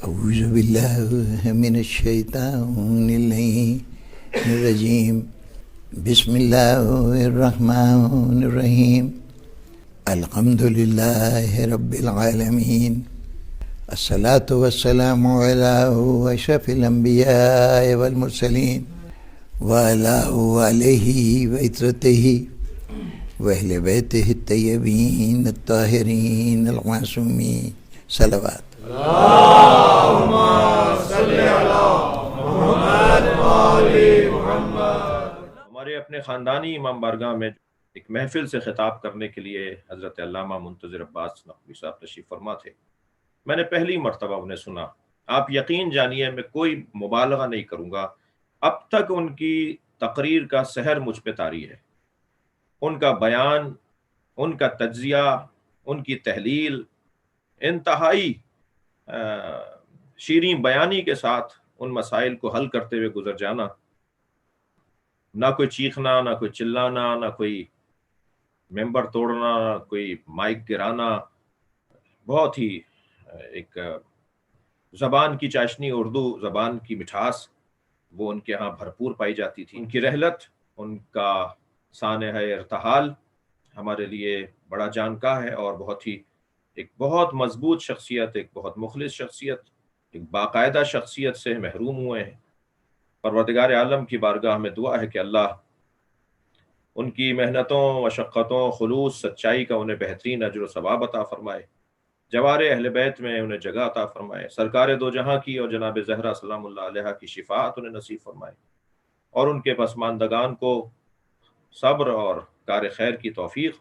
أعوذ بالله من الشيطان الرجيم بسم الله الرحمن الرحيم الحمد لله رب العالمين الصلاة والسلام على أشرف الأنبياء والمرسلين وعلى آله وعترته وأهل بيته الطيبين الطاهرين المعصومين صلوات اللهم صل علی محمد وآل محمد۔ ہمارے اپنے خاندانی امام بارگاہ میں ایک محفل سے خطاب کرنے کے لیے حضرت علامہ منتظر عباس نقوی صاحب تشریف فرما تھے۔ میں نے پہلی مرتبہ انہیں سنا۔ آپ یقین جانیے میں کوئی مبالغہ نہیں کروں گا، اب تک ان کی تقریر کا سحر مجھ پہ طاری ہے۔ ان کا بیان، ان کا تجزیہ، ان کی تحلیل انتہائی شیریں بیانی کے ساتھ ان مسائل کو حل کرتے ہوئے گزر جانا، نہ کوئی چیخنا، نہ کوئی چلانا، نہ کوئی ممبر توڑنا، نہ کوئی مائک گرانا، بہت ہی ایک زبان کی چاشنی، اردو زبان کی مٹھاس وہ ان کے ہاں بھرپور پائی جاتی تھی۔ ان کی رحلت، ان کا سانحہ ارتحال ہمارے لیے بڑا جانکا ہے، اور بہت ہی ایک بہت مضبوط شخصیت، ایک بہت مخلص شخصیت، ایک باقاعدہ شخصیت سے محروم ہوئے ہیں۔ پروردگار عالم کی بارگاہ میں دعا ہے کہ اللہ ان کی محنتوں، مشقتوں، خلوص، سچائی کا انہیں بہترین اجر و ثواب عطا فرمائے، جوار اہل بیت میں انہیں جگہ عطا فرمائے، سرکار دو جہاں کی اور جناب زہرا سلام اللہ علیہا کی شفاعت انہیں نصیب فرمائے، اور ان کے پسماندگان کو صبر اور کار خیر کی توفیق،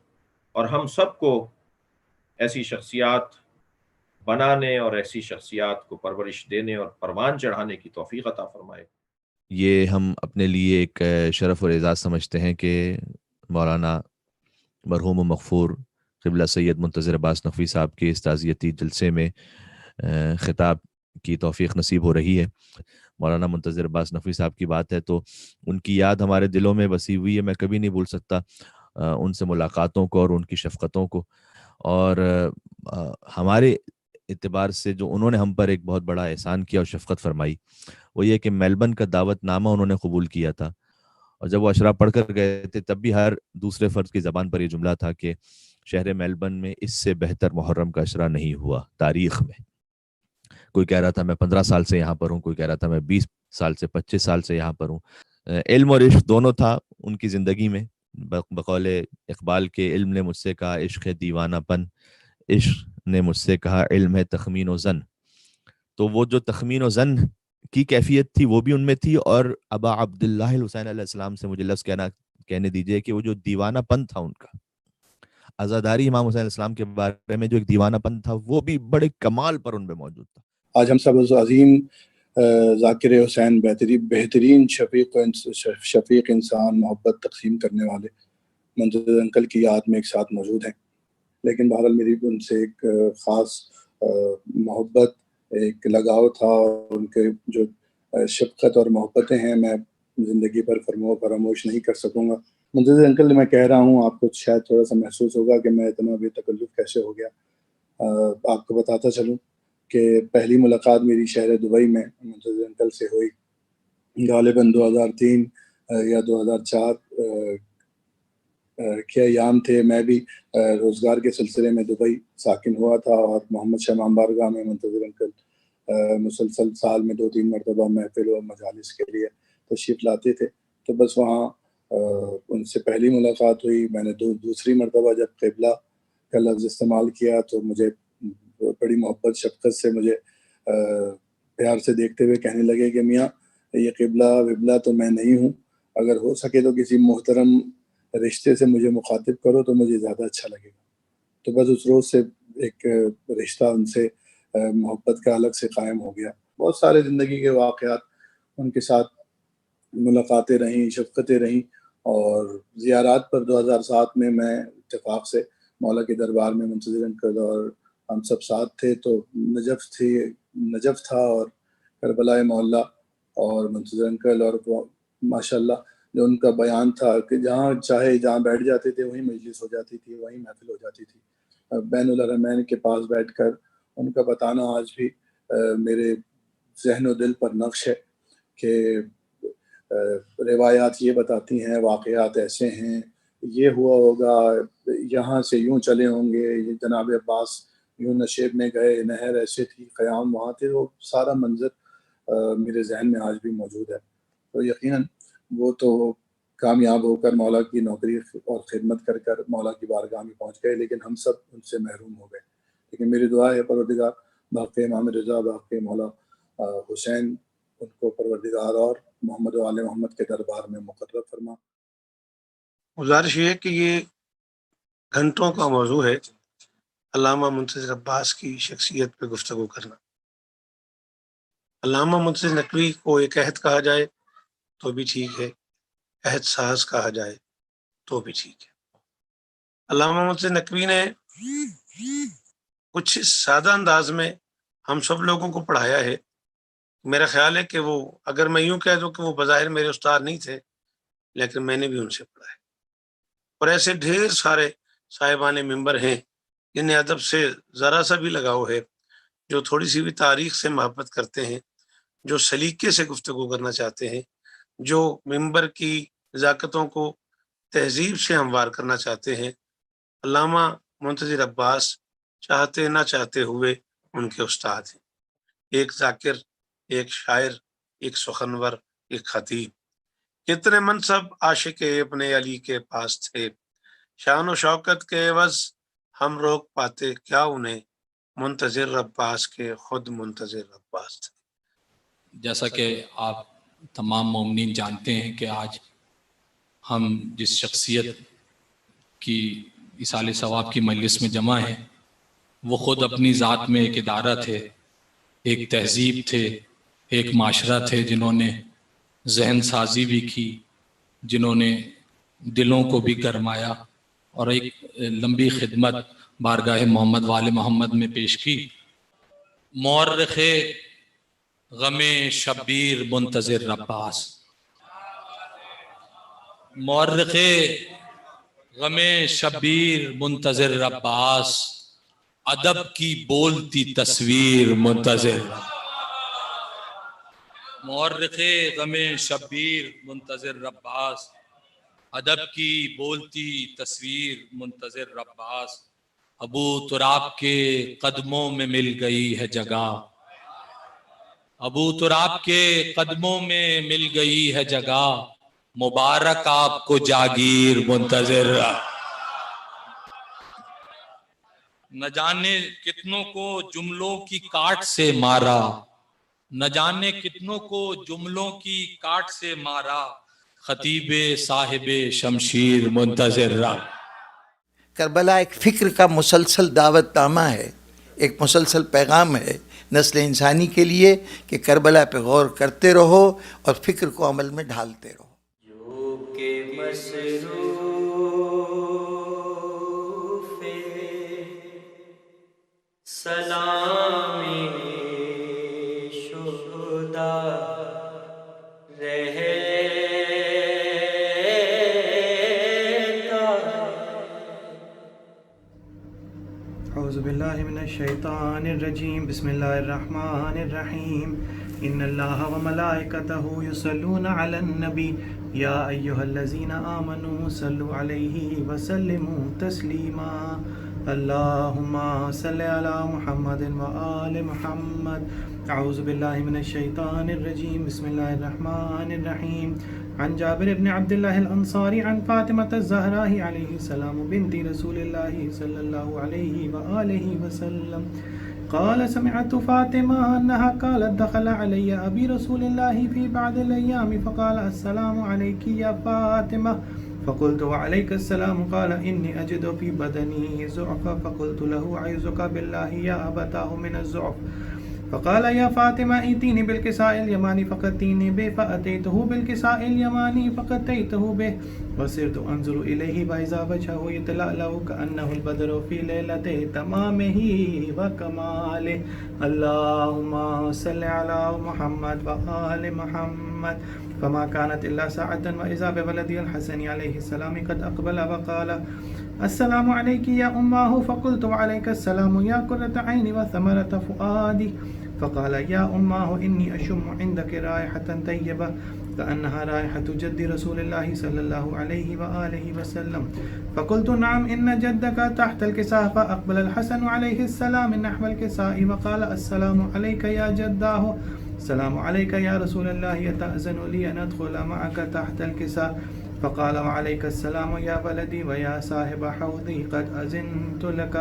اور ہم سب کو ایسی شخصیات بنانے اور ایسی شخصیات کو پرورش دینے اور پروان چڑھانے کی توفیق عطا فرمائے۔ یہ ہم اپنے لیے ایک شرف اور اعزاز سمجھتے ہیں کہ مولانا مرحوم و مغفور قبلہ سید منتظر عباس نقوی صاحب کے اس تعزیتی جلسے میں خطاب کی توفیق نصیب ہو رہی ہے۔ مولانا منتظر عباس نقوی صاحب کی بات ہے تو ان کی یاد ہمارے دلوں میں بسی ہوئی ہے۔ میں کبھی نہیں بھول سکتا ان سے ملاقاتوں کو اور ان کی شفقتوں کو، اور ہمارے اعتبار سے جو انہوں نے ہم پر ایک بہت بڑا احسان کیا اور شفقت فرمائی، وہ یہ کہ میلبرن کا دعوت نامہ انہوں نے قبول کیا تھا، اور جب وہ اشرا پڑھ کر گئے تھے تب بھی ہر دوسرے فرد کی زبان پر یہ جملہ تھا کہ شہر میلبرن میں اس سے بہتر محرم کا اشرا نہیں ہوا تاریخ میں۔ کوئی کہہ رہا تھا میں 15 سال سے یہاں پر ہوں، کوئی کہہ رہا تھا میں 20 سال سے 25 سال سے یہاں پر ہوں۔ علم اور عشق دونوں تھا ان کی زندگی میں۔ بقول اقبال کے علم نے مجھ سے کہا عشق ہے دیوانہ پن، عشق نے مجھ سے کہا علم ہے تخمین و زن۔ تو وہ جو تخمین و زن کی کیفیت تھی وہ بھی ان میں تھی، اور ابا عبداللہ الحسین علیہ السلام سے مجھے لفظ کہنے دیجئے کہ وہ جو دیوانہ پن تھا ان کا، عزاداری امام حسین علیہ السلام کے بارے میں جو ایک دیوانہ پن تھا، وہ بھی بڑے کمال پر ان میں موجود تھا۔ آج ہم سب عظیم ذاکر حسین، بہترین شفیق انسان، محبت تقسیم کرنے والے منتظر انکل کی یاد میں ایک ساتھ موجود ہیں، لیکن بہرحال میری ان سے ایک خاص محبت، ایک لگاؤ تھا، اور ان کے جو شفقت اور محبتیں ہیں میں زندگی پر فراموش نہیں کر سکوں گا۔ منتظر انکل میں کہہ رہا ہوں، آپ کو شاید تھوڑا سا محسوس ہوگا کہ میں اتنا بے تکلف کیسے ہو گیا۔ آپ کو بتاتا چلوں کہ پہلی ملاقات میری شہر دبئی میں منتظر انکل سے ہوئی غالباً 2003 یا 2004 کے ایام تھے۔ میں بھی روزگار کے سلسلے میں دبئی ساکن ہوا تھا، اور محمد شاہ امام بارگاہ میں منتظر انکل مسلسل سال میں 2-3 مرتبہ محفل و مجالس کے لیے تشریف لاتے تھے، تو بس وہاں ان سے پہلی ملاقات ہوئی۔ میں نے دوسری مرتبہ جب قبلہ کا لفظ استعمال کیا تو مجھے بڑی محبت شفقت سے مجھے پیار سے دیکھتے ہوئے کہنے لگے کہ میاں یہ قبلہ وبلہ تو میں نہیں ہوں، اگر ہو سکے تو کسی محترم رشتے سے مجھے مخاطب کرو تو مجھے زیادہ اچھا لگے گا۔ تو بس اس روز سے ایک رشتہ ان سے محبت کا الگ سے قائم ہو گیا۔ بہت سارے زندگی کے واقعات ان کے ساتھ، ملاقاتیں رہیں، شفقتیں رہیں، اور زیارات پر 2007 میں اتفاق سے مولا کے دربار میں منتظر انکل اور ہم سب ساتھ تھے، تو نجف تھا اور کربلا معلیٰ اور منتظر انکل، اور ماشاءاللہ جو ان کا بیان تھا کہ جہاں چاہے جہاں بیٹھ جاتے تھے وہیں مجلس ہو جاتی تھی، وہیں محفل ہو جاتی تھی۔ بین الحرمین کے پاس بیٹھ کر ان کا بتانا آج بھی میرے ذہن و دل پر نقش ہے کہ روایات یہ بتاتی ہیں، واقعات ایسے ہیں، یہ ہوا ہوگا، یہاں سے یوں چلے ہوں گے، یہ جناب عباس یوں نشیب میں گئے، نہر ایسے تھی، قیام وہاں تھے، وہ سارا منظر میرے ذہن میں آج بھی موجود ہے۔ تو یقیناً وہ تو کامیاب ہو کر مولا کی نوکری اور خدمت کر کر مولا کی بارگاہ میں پہنچ گئے، لیکن ہم سب ان سے محروم ہو گئے۔ لیکن میری دعا ہے پروردگار باقی امام رضا، باقی مولا حسین، ان کو پروردگار اور محمد و آل محمد کے دربار میں مقرر فرما۔ گزارش یہ ہے کہ یہ گھنٹوں کا موضوع ہے علامہ منتظر عباس کی شخصیت پہ گفتگو کرنا۔ علامہ منتظر نقوی کو ایک عہد کہا جائے تو بھی ٹھیک ہے، عہد ساز کہا جائے تو بھی ٹھیک ہے۔ علامہ منتظر نقوی نے کچھ سادہ انداز میں ہم سب لوگوں کو پڑھایا ہے۔ میرا خیال ہے کہ وہ، اگر میں یوں کہہ دوں کہ وہ بظاہر میرے استاد نہیں تھے، لیکن میں نے بھی ان سے پڑھا ہے۔ اور ایسے ڈھیر سارے صاحبان ممبر ہیں جنہیں ادب سے ذرا سا بھی لگاؤ ہے، جو تھوڑی سی بھی تاریخ سے محبت کرتے ہیں، جو سلیقے سے گفتگو کرنا چاہتے ہیں، جو ممبر کی نزاکتوں کو تہذیب سے ہموار کرنا چاہتے ہیں۔ علامہ منتظر عباس چاہتے نہ چاہتے ہوئے ان کے استاد ہیں، ایک ذاکر، ایک شاعر، ایک سخنور، ایک خطیب۔ کتنے منصب عاشق ابن علی کے پاس تھے، شان و شوکت کے عوض ہم روک پاتے کیا انہیں، منتظر عباس کے خود منتظر عباس تھے۔ جیسا کہ آپ تمام مومنین جانتے ہیں کہ آج ہم جس شخصیت کی ایصال ثواب کی مجلس میں جمع ہیں، وہ خود اپنی ذات میں ایک ادارہ تھے، ایک تہذیب تھے، ایک معاشرہ تھے، جنہوں نے ذہن سازی بھی کی، جنہوں نے دلوں کو بھی گرمایا اور ایک لمبی خدمت بارگاہ محمد وآل محمد میں پیش کی۔ مورخ غم شبیر منتظر عباس، مورخ غم شبیر منتظر عباس، ادب کی بولتی تصویر منتظر، مورخ غم شبیر منتظر عباس، ادب کی بولتی تصویر منتظر عباس، ابو تراب کے قدموں میں مل گئی ہے جگہ، ابو تراب کے قدموں میں مل گئی ہے جگہ، مبارک آپ کو جاگیر منتظر۔ نہ جانے کتنوں کو جملوں کی کاٹ سے مارا، نہ جانے کتنوں کو جملوں کی کاٹ سے مارا، خطیب صاحب شمشیر منتظر۔ کربلا ایک فکر کا مسلسل دعوت نامہ ہے، ایک مسلسل پیغام ہے نسل انسانی کے لیے کہ کربلا پہ غور کرتے رہو اور فکر کو عمل میں ڈھالتے رہو۔ جو کہ مصروف سلامی شہدا رہتا اعوذ باللہ من الشیطان الرجیم، بسم اللہ الرحمن الرحیم، ان اللہ وملائکتہ یصلون علی النبی یا ایہا الذین آمنوا صلوا علیہ وسلموا تسلیما، اللہم صل علی محمد وآل محمد۔ اعوذ باللہ من الشیطان الرجیم، بسم اللہ الرحمن الرحیم، عن جابر بن عبد اللہ الانصاری عن فاطمة الزہراء علیہ السلام بنت رسول اللہ صلی اللہ علیہ وآلہ وسلم قال سمعت فاطمة انها قالت دخل علی ابی رسول اللہ فی بعض الایام فقال السلام علیک یا فاطمة فقلت وعليك السلام قال إني أجد في بدني زعفا فقلت له أعوذك بالله يا أبتاه من الزعف فقال يا فاطمة ائتيني بالكساء اليماني فقدتيني به فأتيته بالكساء اليماني فقديته به وصرت أنظر إليه فإذا وجهه يتلألأ كأنه البدر في ليلة تمامه وكماله، اللهم صل على محمد وآل محمد، فما كانت إلا ساعة وإذا بولدي الحسن عليه السلام قد أقبل وقال السلام عليك يا أماه فقلت وعليك السلام يا قرة عيني وثمرة فؤادي فقال يا أماه إني أشم عندك رائحة طيبة كأنها رائحة جد رسول الله صلى الله عليه وآله وسلم. فقلت نعم إن جدك تحت الكساء. فأقبل الحسن عليه السلام نحو الكساء وقال السلام عليك يا جداه. السلام عليك يا رسول الله، أتأذن لي أن أدخل معك تحت الكساء؟ فقال وعليك السلام يا ولدي ويا صاحب حوضي، قد أذنت لك.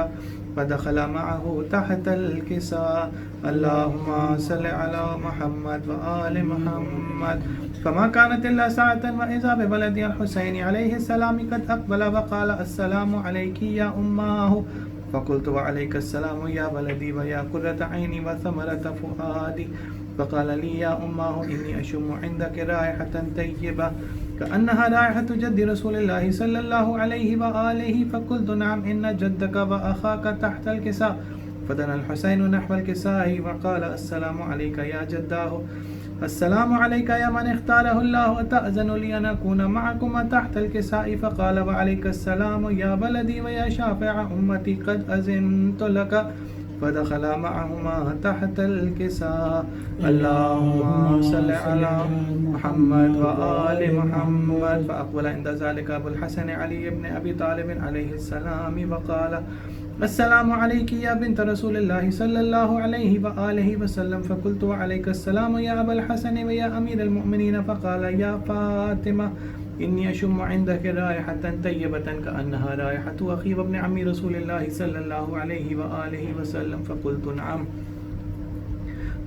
فدخل معه تحت الكساء. اللهم صل على محمد وآل محمد. فما كانت إلا ساعة وإذا بولدي الحسين عليه السلام قد أقبل وقال السلام عليك يا أماه. فقلت وعليك السلام يا ولدي ويا قرة عيني وثمرة فؤادي. فقال لي يا أماه إني أشم عندك رائحة طيبة كأنها رائحة جد رسول الله صلى الله عليه وآله. فقلت نعم إن جدك وأخاك تحت الكساء. فدنا الحسين نحو الكساء وقال السلام عليك يا جداه. السلام عليك يا من اختاره الله، أتأذن لي أن أكون معكم تحت الكساء؟ فقال وعليك السلام يا بلدي ويا شافع أمتي، قد أذنت لك. فدخل معهما تحت الكساء. اللهم صل على محمد وآل محمد. فأقبل عند ذلك أبو الحسن علي بن أبي طالب عليه السلام وقال السلام عليك يا بنت رسول الله صلى الله عليه وآله وسلم. فقلت وعليك السلام يا أبا الحسن ويا أمير المؤمنين. فقال يا فاطمة إني أشم عندك رائحة طيبة كأنها رائحة أخي وابن عم رسول الله صلى الله عليه وآله وسلم. فقلت نعم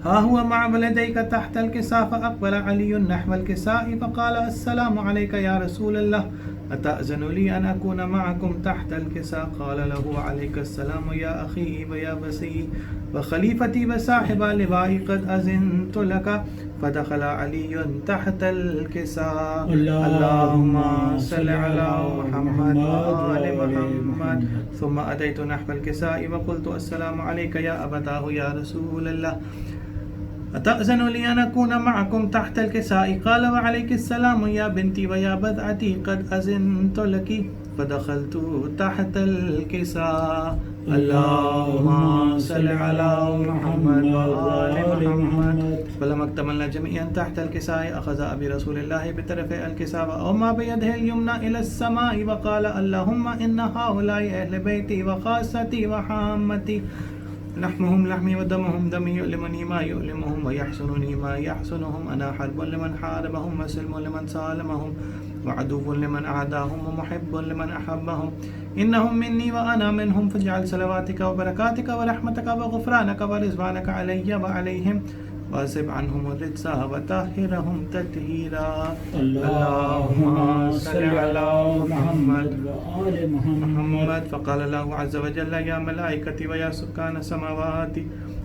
ها هو مع ولديك تحت الكساء. فأقبل علي نحو الكساء فقال السلام عليك يا رسول الله، أتأذن لي أن أكون معكم تحت الكساء؟ قال له عليك السلام يا أخي ويا بسي وخليفتي وصاحب لوائي، قد أذنت لك. فدخل علي تحت الكساء. اللهم صل على محمد وآل محمد. ثم أتيت نحو الكساء وقلت السلام عليك يا أبتاه يا رسول الله، أتأذن لي أن أكون معكم تحت الكساء؟ قال وعليك السلام يا بنتي ويا بضعتي، قد أذنت لك. فدخلت تحت الكساء. اللهم صل على محمد وآل محمد. فلما اكتملنا جميعا تحت الكساء أخذ أبي رسول الله بطرف الكساء وأومى بيده اليمنى إلى السماء وقال اللهم إن هؤلاء أهل بيتي وخاصتي وحامتي، لحمهم لحمي ودمهم دمي، يؤلمني ما يؤلمهم ويحسنني ما يحسنهم. أنا حرب لمن حاربهم وسلم لمن سالمهم وعدو لمن أعداهم ومحب لمن أحبهم. إنهم مني وأنا منهم، فاجعل صلواتك وبركاتك ورحمتك وغفرانك ورضوانك علي وعليهم، واصب عنهم الرجس وطهرهم تطهيرا. اللهم صل على محمد وآل محمد. فقال الله عز وجل يا ملائكتي ويا سكان السماوات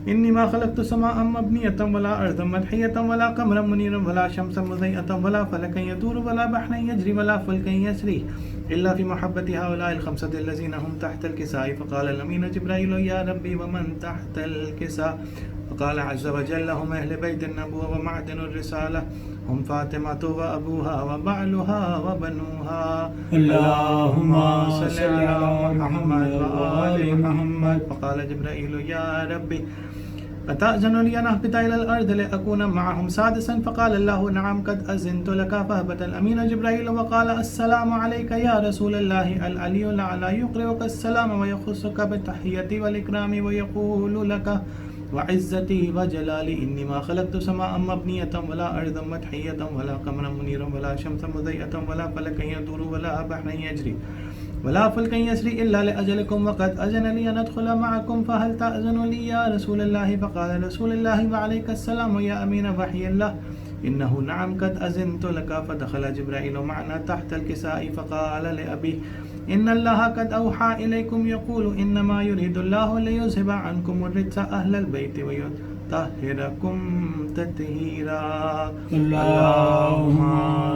إني ما خلقت سماء مبنية ولا أرضا مدحية ولا قمرا منيرا ولا شمسا مضيئة ولا فلكا يدور ولا بحرا يجري ولا فلكا يسري إلا في محبة هؤلاء الخمسة الذين هم تحت الكساء. فقال الأمين جبرائيل يا ربي ومن تحت الكساء؟ فقال عز وجل هم أهل بيت النبوة ومعدن الرسالة، هم فاطمة وأبوها وبعلها وبنوها. اللهم صل على محمد وآل محمد. فقال جبرائيل يا ربي أتأذن لي أن أهبط إلى الأرض لأكون معهم سادسا؟ فقال الله نعم قد أذنت لك. فهبط الأمين جبرائيل وقال السلام عليك يا رسول الله، العلي الأعلى يقرئك السلام ويخصك بالتحية والإكرام ويقول لك وعزتي وجلالي إني ما خلقت سماء مبنية ولا أرضا مدحية ولا قمرا منيرا ولا شمسا مضيئة ولا فلكا يدور ولا بحرا يجري ولا فلكا يسري إلا لأجلكم، وقد أذن لي أن أدخل معكم، فهل تأذن لي يا رسول الله؟ فقال رسول الله وعليك السلام يا أمين وحي الله، إنه نعم قد أذنت لك. فدخل جبرائيل معنا تحت الكساء فقال لأبيه إن الله قد أوحى إليكم يقول إنما يريد الله ليذهب عنكم الرجس أهل البيت ويطهركم تطهيرا. اللهم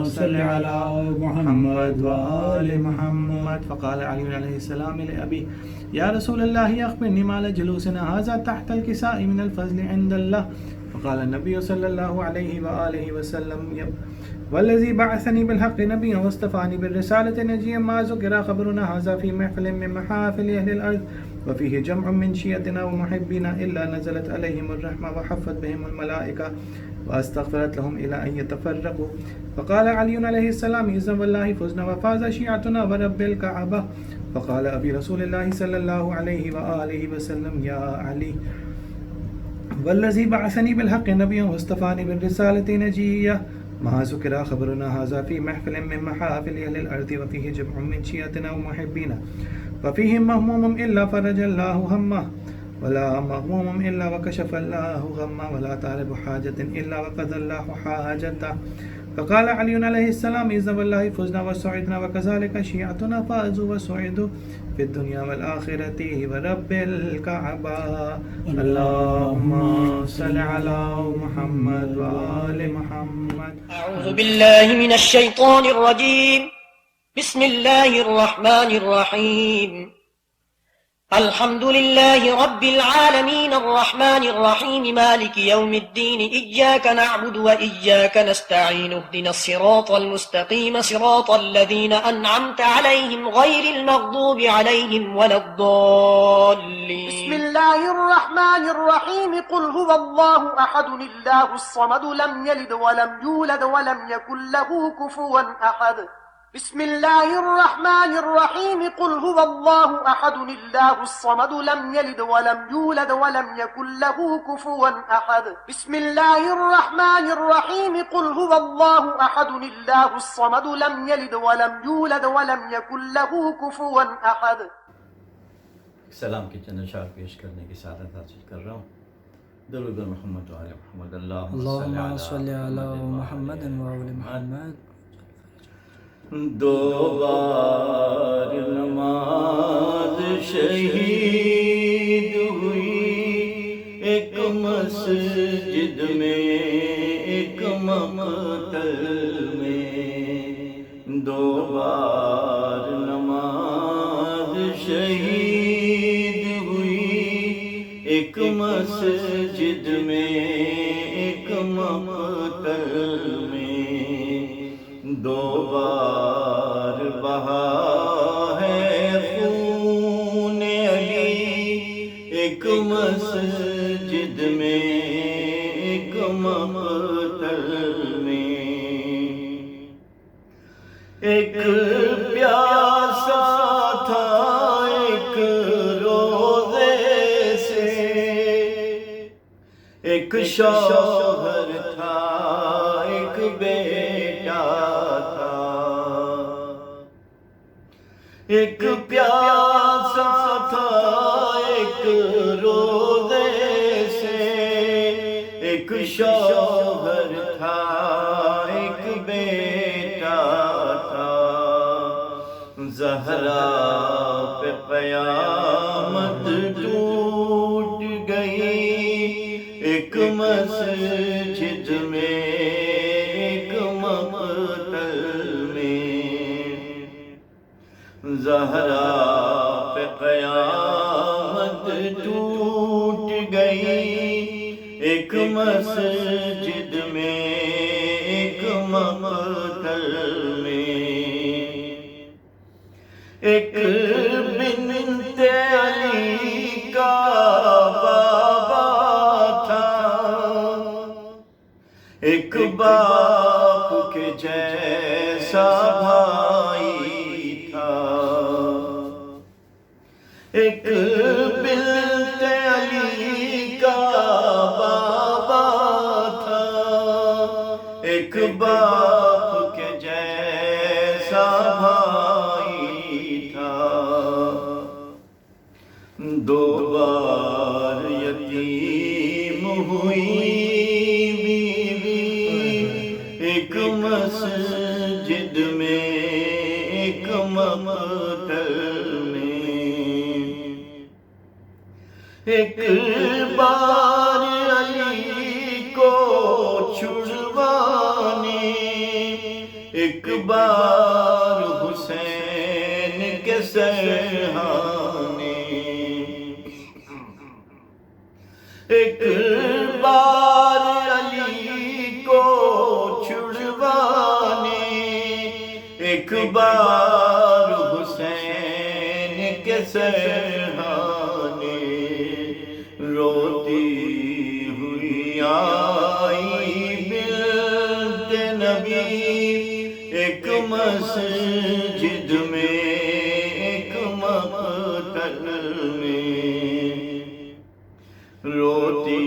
صل على محمد وآل محمد. فقال علي عليه السلام لأبيه يا رسول الله أخبرني ما لجلوسنا هذا تحت الكساء من الفضل عند الله. فقال النبي صلى الله عليه وآله وسلم والذي بعثني بالحق نبيا واصطفاني بالرسالة نجيا ما ذكر خبرنا هذا في محفل من محافل أهل الأرض وفيه جمع من شيعتنا ومحبينا إلا نزلت عليهم الرحمة وحفت بهم الملائكة واستغفرت لهم إلى أن يتفرقوا. فقال علي عليه السلام إذا والله فزنا وفاز شيعتنا ورب الكعبة. فقال أبي رسول الله صلى الله عليه وآله وسلم يا علي والذي بعثني بالحق نبيا واصطفاني بالرسالة نجيا ما ذكر خبرنا هذا في محفل من محافل أهل الأرض وفيه جمع من شيعتنا ومحبينا وفيهم مهموم إلا فرج الله همه ولا مغموم إلا وكشف الله غمه ولا طالب حاجة إلا وقضى الله حاجته. فقال علي عليه السلام إذا والله فزنا وسعدنا وكذلك شيعتنا فازوا وسعدوا في الدنيا والآخرة ورب الكعبة. اللهم صل على محمد وآل محمد. أعوذ بالله من الشيطان الرجيم. بسم الله الرحمن الرحيم. الحمد لله رب العالمين الرحمن الرحيم مالك يوم الدين إياك نعبد وإياك نستعين اهدنا الصراط المستقيم صراط الذين أنعمت عليهم غير المغضوب عليهم ولا الضالين. بسم الله الرحمن الرحيم. قل هو الله أحد الله الصمد لم يلد ولم يولد ولم يكن له كفوا أحد. بسم الله الرحمن الرحيم. قل هو الله أحد الله الصمد لم يلد ولم يولد ولم يكن له كفوا أحد. بسم الله الرحمن الرحيم. قل هو الله أحد الله الصمد لم يلد ولم يولد ولم يكن له كفوا أحد. سلام کی چند اشعار پیش کرنے کی سعادت حاصل کر رہا ہوں. درود بر محمد و آل محمد. اللہم صلی علی محمد و آل محمد. دو بار نماز شہید ہوئی ایک مسجد میں ایک مقتل میں. دو بار نماز شہید ہوئی ایک مسجد میں ایک مقتل میں. دو بار بہا ہے خون علی ایک مسجد میں ایک مقتل میں. ایک پیاسا تھا ایک روزے سے ایک شوہر تھا ایک بیٹا تھا. ایک پیاسا تھا ایک روزے سے ایک شوہر تھا ایک بیٹا تھا. زہرا پہ قیامت ٹوٹ گئی ایک مسجد میں ایک مقتل میں. زہرا پہ قیامت ٹوٹ گئی ایک مسجد میں ایک مقتل میں. ایک بنت علی کا بابا تھا ایک باپ کے جیسا بھائی تھا. ایک بنت علی کا بابا تھا ایک باپ کے جیسا بھائی تھا. دو بار یتیم ہوئی ایک مسجد میں ایک مقتل میں. ایک بار علی کو چھڑوانے ایک بار حسین کے سرہانے. ایک بار علی کو چھڑوانے ایک بار حسین کے سرحانے روتی ہوئی آئی بنت نبی ایک مسجد میں ایک مقتل میں روتی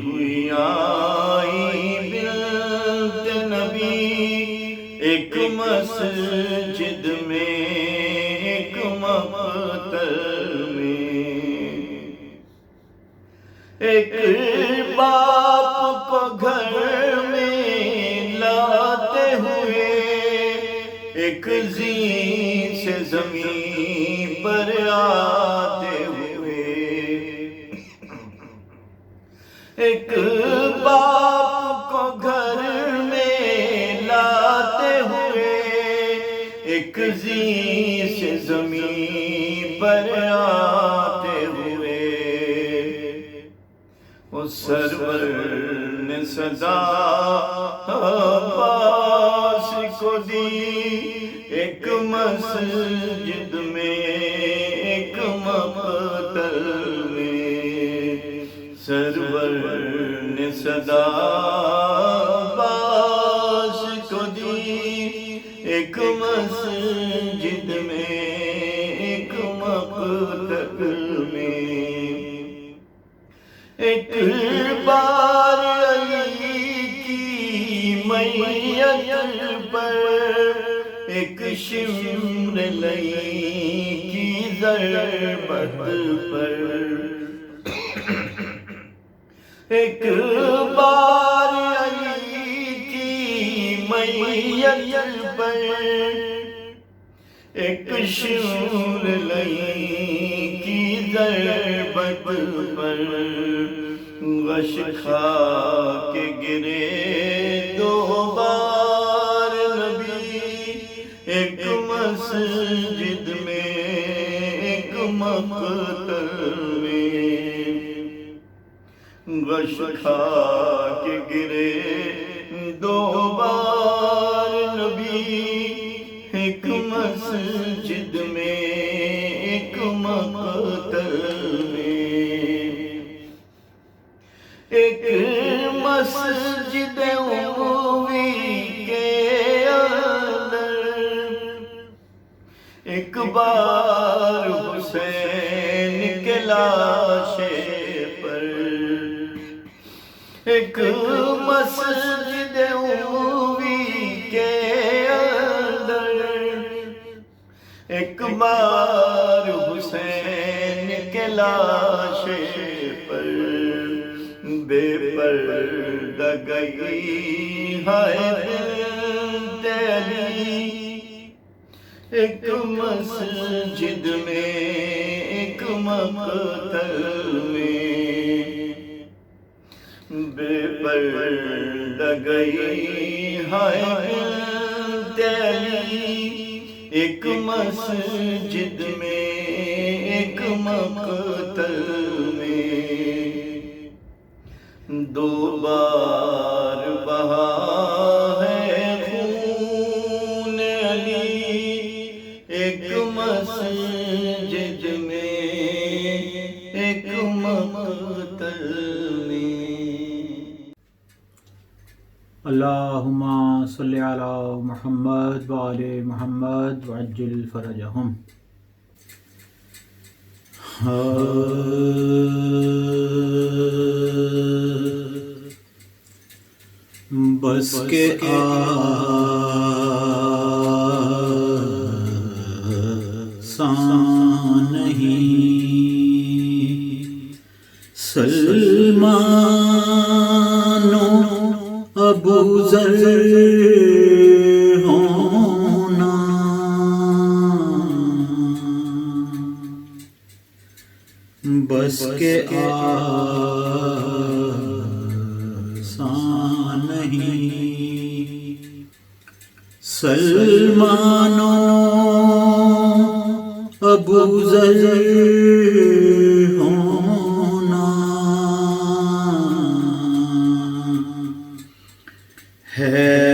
ہوئی آئی بنت نبی ایک مسجد میں ایک مقتل میں ایک باپ کو گھر میں لاتے ہوئے ایک زین سے زمین پر آتے ہوئے ایک باپ کو گھر میں لاتے ہوئے ایک زین سے زمین پر آتے ہوئے اس سرور نے صدا عباس کو دی ایک مسجد میں ایک مقتل میں سرور نے صدا عباس کو دی ایک مسجد میں ایک مقتل میں ایک بار علی کی میت پر ایک شمر لئی کی ضربت پر ایک بار علی کی میت پر ایک شمر لئی کی ضربت پر غش کھا کے گرے دو بار نبی ایک مسجد میں ایک مقتل میں غش کھا کے گرے دو بار نبی ایک مسجد میں ایک مقتل میں ایک مسجد عموی کے اندر ایک بار حسین کے لاشے پر ایک مسجد عموی کے اندر ایک بار حسین کے لاشے پر بے پردہ گئی ہے بنت علی ایک مسجد میں ایک مقتل میں بے پردہ گئی ہے بنت علی ایک مسجد میں ایک مقتل میں دو بار بہا ہے خون علی ایک مسجد میں ایک مقتل میں اللہم صلی علی محمد وآل محمد وعجل فرجہم. بس کے آسان نہیں سلمان ابو ذر ہونا بس کے آسان نہیں سلمان ابو ذر ہونا ہے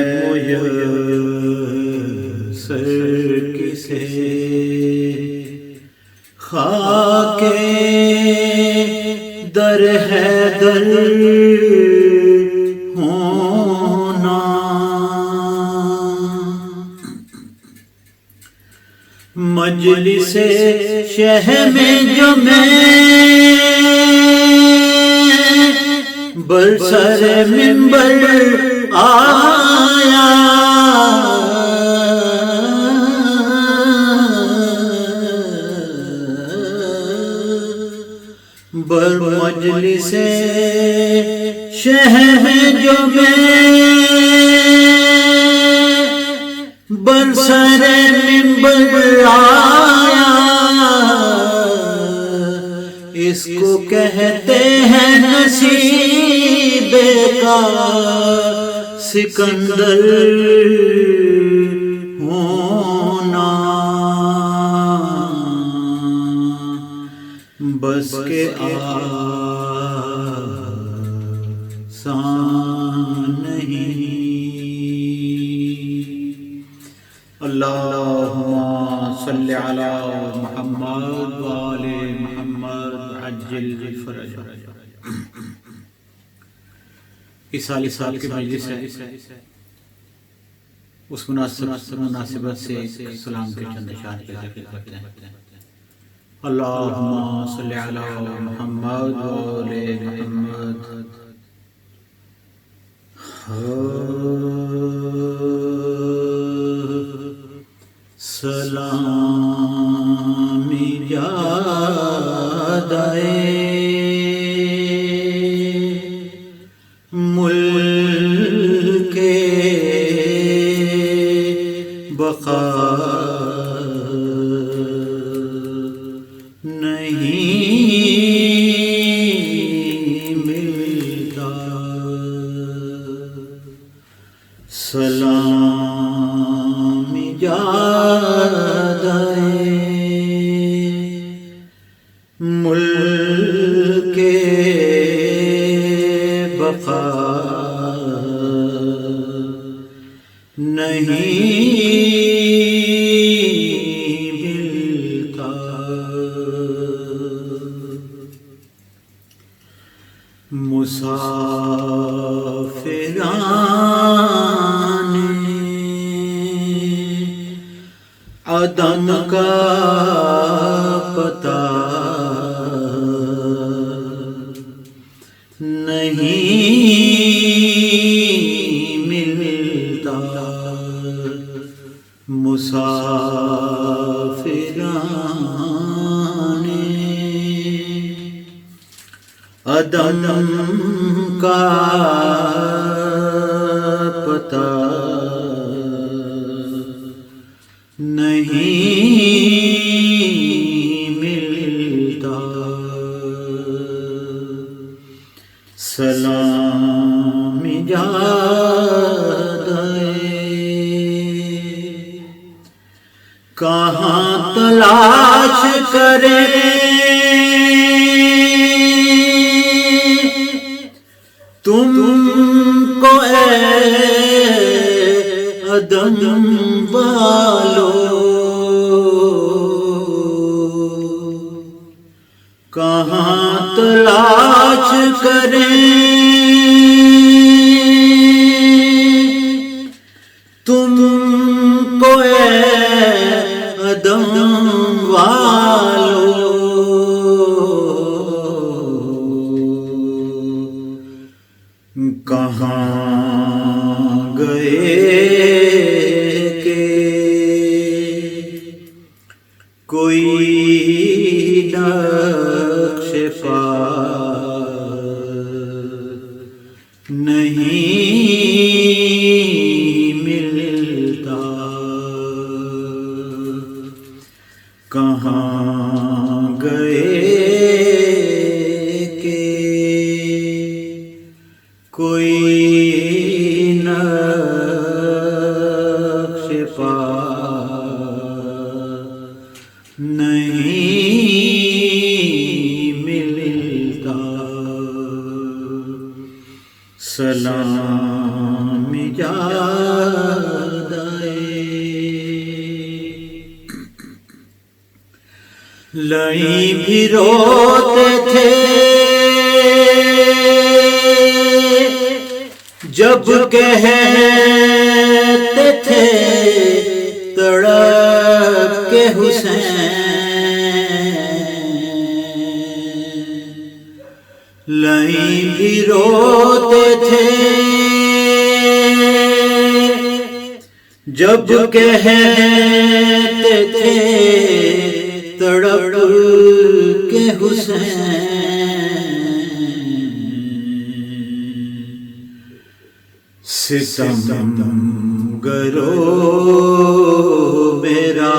میسر خاک در حیدر ہونا، مجلس شہ میں جو میں برسر منبر آیا، بر مجلس شہ میں جو میں برسر منبر آیا، اس کو کہتے ہیں نصیب کا سکندر ہونا، بس کے آسان نہیں۔ اللہم صلی علی محمد وآل محمد عجل فرج۔ اس سال کی مجلس ہے، اس مناسبت سے سلام کے چند اشعار پیش کرتے ہیں۔ اللہم صلی علی محمد وآل محمد۔ سلامی جادائے ملک بقا نہیں ملتا، سلام جادائے ملک بقا نہیں ملتا، مسافران عدم کا پتہ نہیں ملتا، مسافران عدم کا پتہ نہیں ملتا، سلام جادائے کہاں تلاش کرے تم کو اے عدم والو، کہاں تلاش کریں تم کو اے عدم والو، کہاں گئے کہ کوئی نقش پا نہیں ملتا، کہاں گئے کہ کوئی نقش پا نہیں ملتا، سلام جادائے لئی بھی روتے تھے جب کہتے تھے تڑپ کے حسین، لئی بھی روتے تھے جب کہتے تھے تڑپ کے حسین، ستم گرو میرا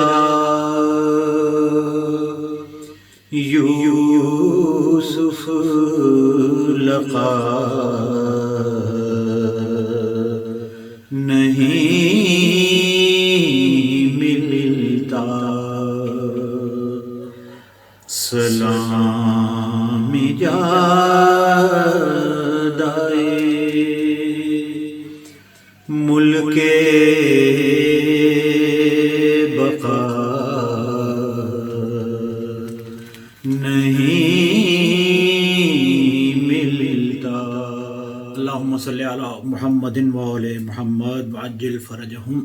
یوسف لقا نہیں ملتا، سلام جادائے ملک بقا نہیں ملتا۔ اللہم صلی علی محمد وآل محمد وعجل فرجہم۔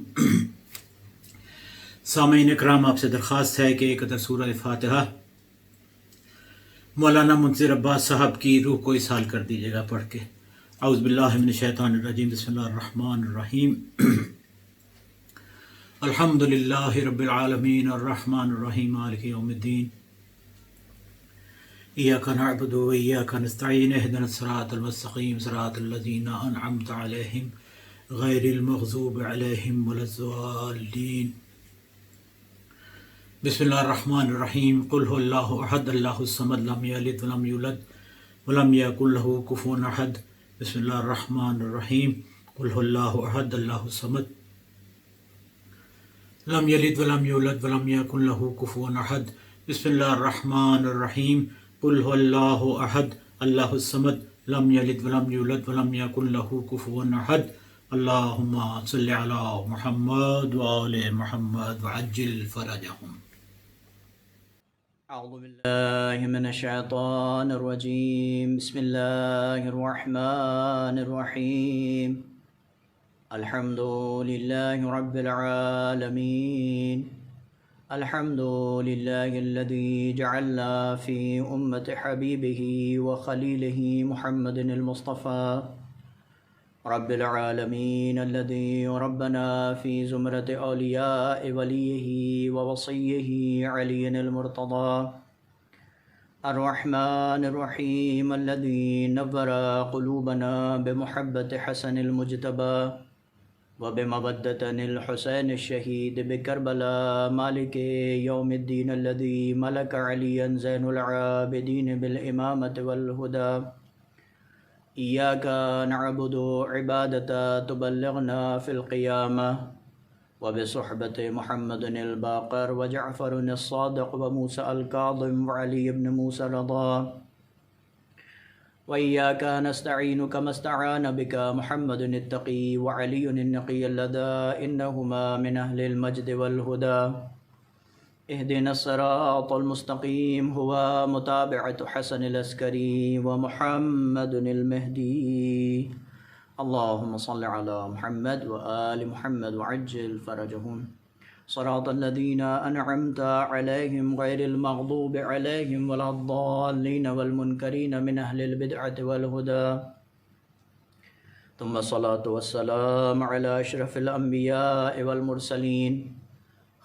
سامعین اکرام، آپ سے درخواست ہے کہ ایک قطع سورہ فاتحہ مولانا منتظر عباس صاحب کی روح کو اسحال کر دیجیے گا پڑھ کے۔ اعوذ باللہ من الشیطان الرجیم، بسم اللہ الرحمن الرحیم۔ الحمد للہ رب العالمین الرحمن الرحیم مالک یوم الدین، ایاک نعبد و ایاک نستعین، اہدنا الصراط المستقیم، صراط الذین انعمت علیہم غیر المغضوب علیہم ولا الضالین۔ بسم اللہ الرحمن الرحیم۔ قل هو اللہ احد اللہ الصمد لم یلد ولم یولد ولم یکن له کفوا احد۔ بسم اللہ الرحمن الرحیم۔ قل هو اللہ احد اللہ الصمد لم یلد ولم یولد ولم یکن له کفوا احد۔ بسم اللہ الرحمن الرحیم۔ قل هو اللہ احد اللہ الصمد لم یلد ولم یولد ولم یکن له کفوا احد۔ اللہم صلی علی محمد وآل محمد وعجل فرجہم۔ اعوذ باللہ من الشیطان الرجیم، بسم اللہ الرحمن الرحیم۔ الحمد للہ رب العالمین، الحمد للہ الذی جعلنا فی امت حبیبہ وخلیلہ محمد المصطفى رب العالمین الذی ربنا فی زمرۃ اولیاء ولیہ ووصیہ علی المرتضی الرحمن الرحیم الذی نور قلوبنا بمحبت حسن المجتبی وبمودۃ الحسین الشہید بکربلاء مالک یوم الدین الذی ملک علیا زین العابدین بالامامۃ والہدی۔ ایاک نعبد عبادۃ تبلغنا فی القیامہ وبصحبت محمد الباقر وجعفر الصادق وموسى الكاظم وعلی بن موسى الرضا۔ وإياك نستعين كما استعان بك محمد التقي وعلي النقي اللذا إنهما من أهل المجد والهدى۔ اهدنا الصراط المستقيم هو متابعة حسن العسكري ومحمد المهدي۔ اللهم صل على محمد وآل محمد وعجل فرجهم، صراط الذين أنعمت عليهم غير المغضوب عليهم ولا الضالين والمنكرين من أهل البدعة والهدى۔ ثم الصلاة والسلام على أشرف الأنبياء والمرسلين،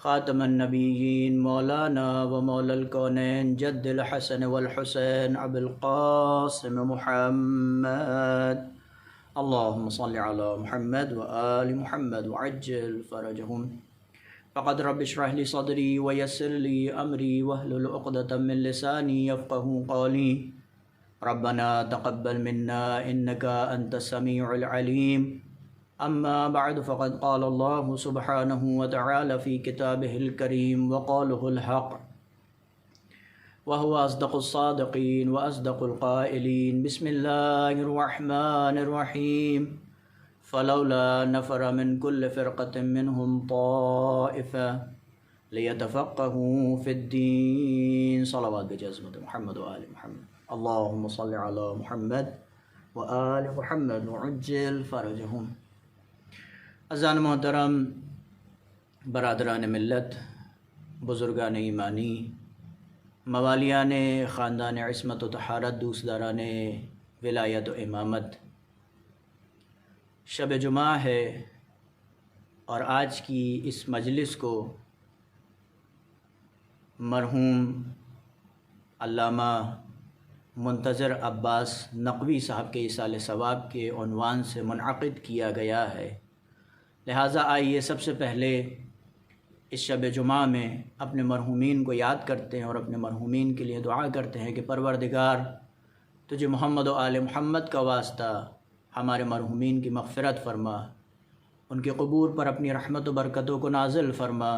خاتم النبيين مولانا ومولى الكونين جد الحسن والحسين أبي القاسم محمد۔ اللهم صل على محمد وآل محمد وعجل فرجهم۔ فقد رب اشرح لي صدري ويسر لي أمري واحلل عقدة من لساني يفقهوا قولي۔ ربنا تقبل منا إنك أنت السميع العليم۔ أما بعد فقد قال الله سبحانه وتعالى في كتابه الكريم وقوله الحق وهو أصدق الصادقين وأصدق القائلين۔ بسم الله الرحمن الرحيم۔ فلولا نفر من كل فرقة منهم طائفة لیتفقہوا فی الدین. صلوات بجزمت محمد و آل محمد. اللہم صلی علی محمد و آل محمد وعجل فرجہم. عزیزان محترم، برادران ملت، بزرگان ایمانی، موالیان خاندان عصمت و طہارت، دوستداران ولایت و امامت، شب جمعہ ہے اور آج کی اس مجلس کو مرحوم علامہ منتظر عباس نقوی صاحب کے ایصال ثواب کے عنوان سے منعقد کیا گیا ہے. لہٰذا آئیے سب سے پہلے اس شب جمعہ میں اپنے مرحومین کو یاد کرتے ہیں اور اپنے مرحومین کے لیے دعا کرتے ہیں کہ پروردگار تجھے محمد و آل محمد کا واسطہ ہمارے مرحومین کی مغفرت فرما، ان کے قبور پر اپنی رحمت و برکتوں کو نازل فرما.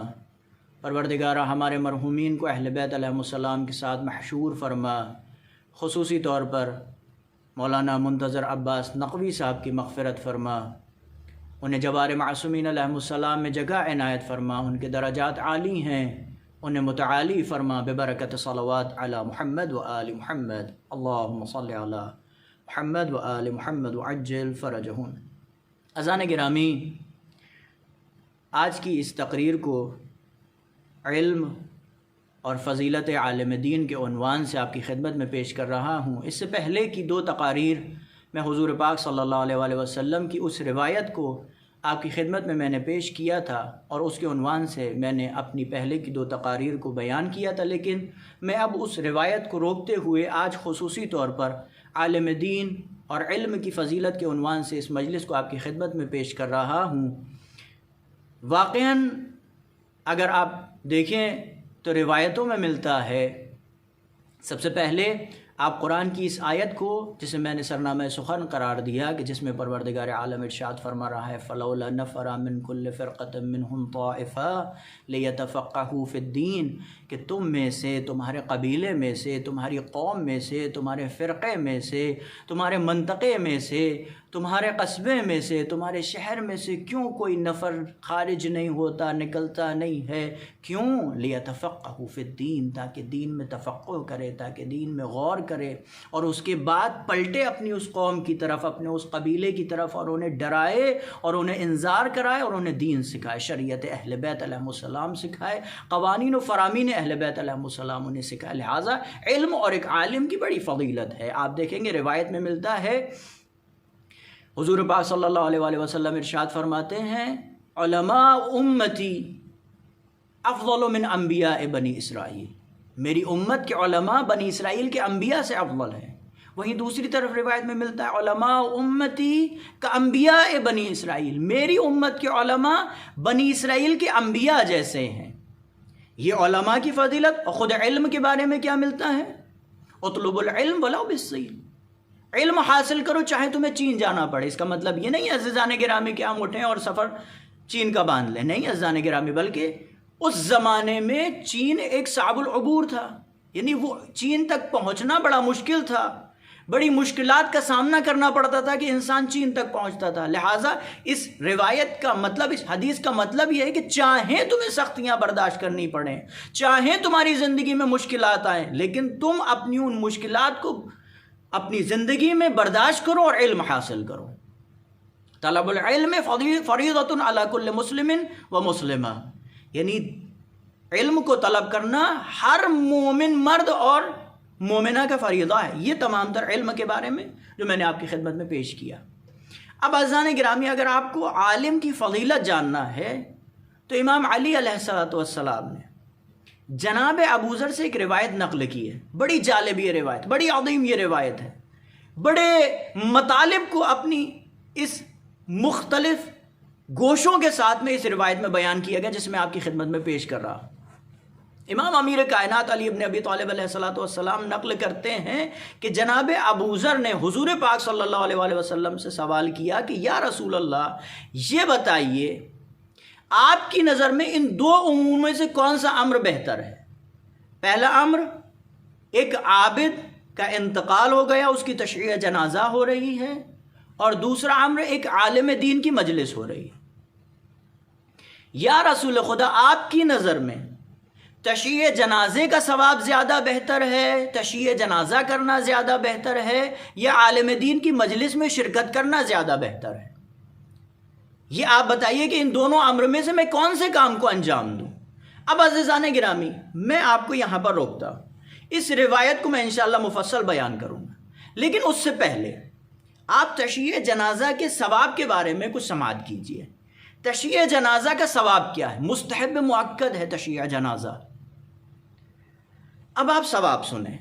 پروردگارہ ہمارے مرحومین کو اہل بیت علیہم السلام کے ساتھ محشور فرما. خصوصی طور پر مولانا منتظر عباس نقوی صاحب کی مغفرت فرما، انہیں جوار معصومین علیہم السلام میں جگہ عنایت فرما، ان کے درجات عالی ہیں، انہیں متعالی فرما ببرکت صلوات علی محمد و آل محمد. اللہم صلی علی محمد و آل محمد وعجل فرجہم. اذان گرامی، آج کی اس تقریر کو علم اور فضیلت عالم دین کے عنوان سے آپ کی خدمت میں پیش کر رہا ہوں. اس سے پہلے کی 2 تقاریر میں حضور پاک صلی اللہ علیہ وآلہ وسلم کی اس روایت کو آپ کی خدمت میں نے پیش کیا تھا اور اس کے عنوان سے میں نے اپنی پہلے کی 2 تقاریر کو بیان کیا تھا، لیکن میں اب اس روایت کو روکتے ہوئے آج خصوصی طور پر عالم دین اور علم کی فضیلت کے عنوان سے اس مجلس کو آپ کی خدمت میں پیش کر رہا ہوں. واقعاً اگر آپ دیکھیں تو روایتوں میں ملتا ہے، سب سے پہلے آپ قرآن کی اس آیت کو جسے میں نے سرنامہ سخن قرار دیا کہ جس میں پروردگار عالم ارشاد فرما رہا ہے فلولا نفر من کل فرقۃ منہم طائفہ لیتفقہوا فی الدین، کہ تم میں سے، تمہارے قبیلے میں سے، تمہاری قوم میں سے، تمہارے فرقے میں سے، تمہارے منطقے میں سے، تمہارے قصبے میں سے، تمہارے شہر میں سے کیوں کوئی نفر خارج نہیں ہوتا، نکلتا نہیں ہے؟ کیوں؟ لیتفقہوا فی الدین، تاکہ دین میں تفقہ کرے، تاکہ دین میں غور کرے اور اس کے بعد پلٹے اپنی اس قوم کی طرف، اپنے اس قبیلے کی طرف، اور انہیں ڈرائے اور انہیں انذار کرائے اور انہیں دین سکھائے، شریعت اہل بیت علیہم السلام سکھائے، قوانین و فرامین اہل بیت علیہم السلام انہیں سکھائے. لہٰذا علم اور ایک عالم کی بڑی فضیلت ہے. آپ دیکھیں گے روایت میں ملتا ہے، حضور پاک صلی اللہ علیہ وآلہ وسلم ارشاد فرماتے ہیں علماء امتی افضل من انبیاء بنی اسرائیل، میری امت کے علماء بنی اسرائیل کے انبیاء سے افضل ہیں. وہیں دوسری طرف روایت میں ملتا ہے علماء امتی کا انبیاء بنی اسرائیل، میری امت کے علماء بنی اسرائیل کے انبیاء جیسے ہیں. یہ علماء کی فضیلت. اور خود علم کے بارے میں کیا ملتا ہے؟ اطلب العلم ولو بالسیل، علم حاصل کرو چاہے تمہیں چین جانا پڑے. اس کا مطلب یہ نہیں عزیزان گرامی کہ ہم اٹھیں اور سفر چین کا باندھ لیں، نہیں عزیزان گرامی، بلکہ اس زمانے میں چین ایک صعب العبور تھا، یعنی وہ چین تک پہنچنا بڑا مشکل تھا، بڑی مشکلات کا سامنا کرنا پڑتا تھا کہ انسان چین تک پہنچتا تھا. لہٰذا اس روایت کا مطلب، اس حدیث کا مطلب یہ ہے کہ چاہیں تمہیں سختیاں برداشت کرنی پڑیں، چاہیں تمہاری زندگی میں مشکلات آئیں، لیکن تم اپنی ان مشکلات کو اپنی زندگی میں برداشت کرو اور علم حاصل کرو. طلب العلم فریضۃ علی کل مسلم و مسلمہ، یعنی علم کو طلب کرنا ہر مومن مرد اور مومنہ کا فریضہ ہے. یہ تمام تر علم کے بارے میں جو میں نے آپ کی خدمت میں پیش کیا. اب عزیزان گرامی، اگر آپ کو عالم کی فضیلت جاننا ہے تو امام علی علیہ السلام نے جناب ابوذر سے ایک روایت نقل کی ہے. بڑی جالب یہ روایت، بڑی عظیم یہ روایت ہے. بڑے مطالب کو اپنی اس مختلف گوشوں کے ساتھ میں اس روایت میں بیان کیا گیا جس میں آپ کی خدمت میں پیش کر رہا ہوں. امام امیر کائنات علی ابن ابی طالب علیہ السلام نقل کرتے ہیں کہ جناب ابوذر نے حضور پاک صلی اللہ علیہ وآلہ وسلم سے سوال کیا کہ یا رسول اللہ، یہ بتائیے آپ کی نظر میں ان 2 امور میں سے کون سا امر بہتر ہے؟ پہلا امر، ایک عابد کا انتقال ہو گیا، اس کی تشییع جنازہ ہو رہی ہے، اور دوسرا امر، ایک عالم دین کی مجلس ہو رہی ہے. یا رسول خدا، آپ کی نظر میں تشییع جنازے کا ثواب زیادہ بہتر ہے، تشییع جنازہ کرنا زیادہ بہتر ہے، یا عالم دین کی مجلس میں شرکت کرنا زیادہ بہتر ہے؟ یہ آپ بتائیے کہ ان دونوں امر میں سے میں کون سے کام کو انجام دوں؟ اب عزیزان گرامی، میں آپ کو یہاں پر روکتا ہوں، اس روایت کو میں انشاءاللہ مفصل بیان کروں گا، لیکن اس سے پہلے آپ تشییع جنازہ کے ثواب کے بارے میں کچھ سماعت کیجئے۔ تشییع جنازہ کا ثواب کیا ہے؟ مستحب مؤکد ہے تشییع جنازہ۔ اب آپ ثواب سنیں۔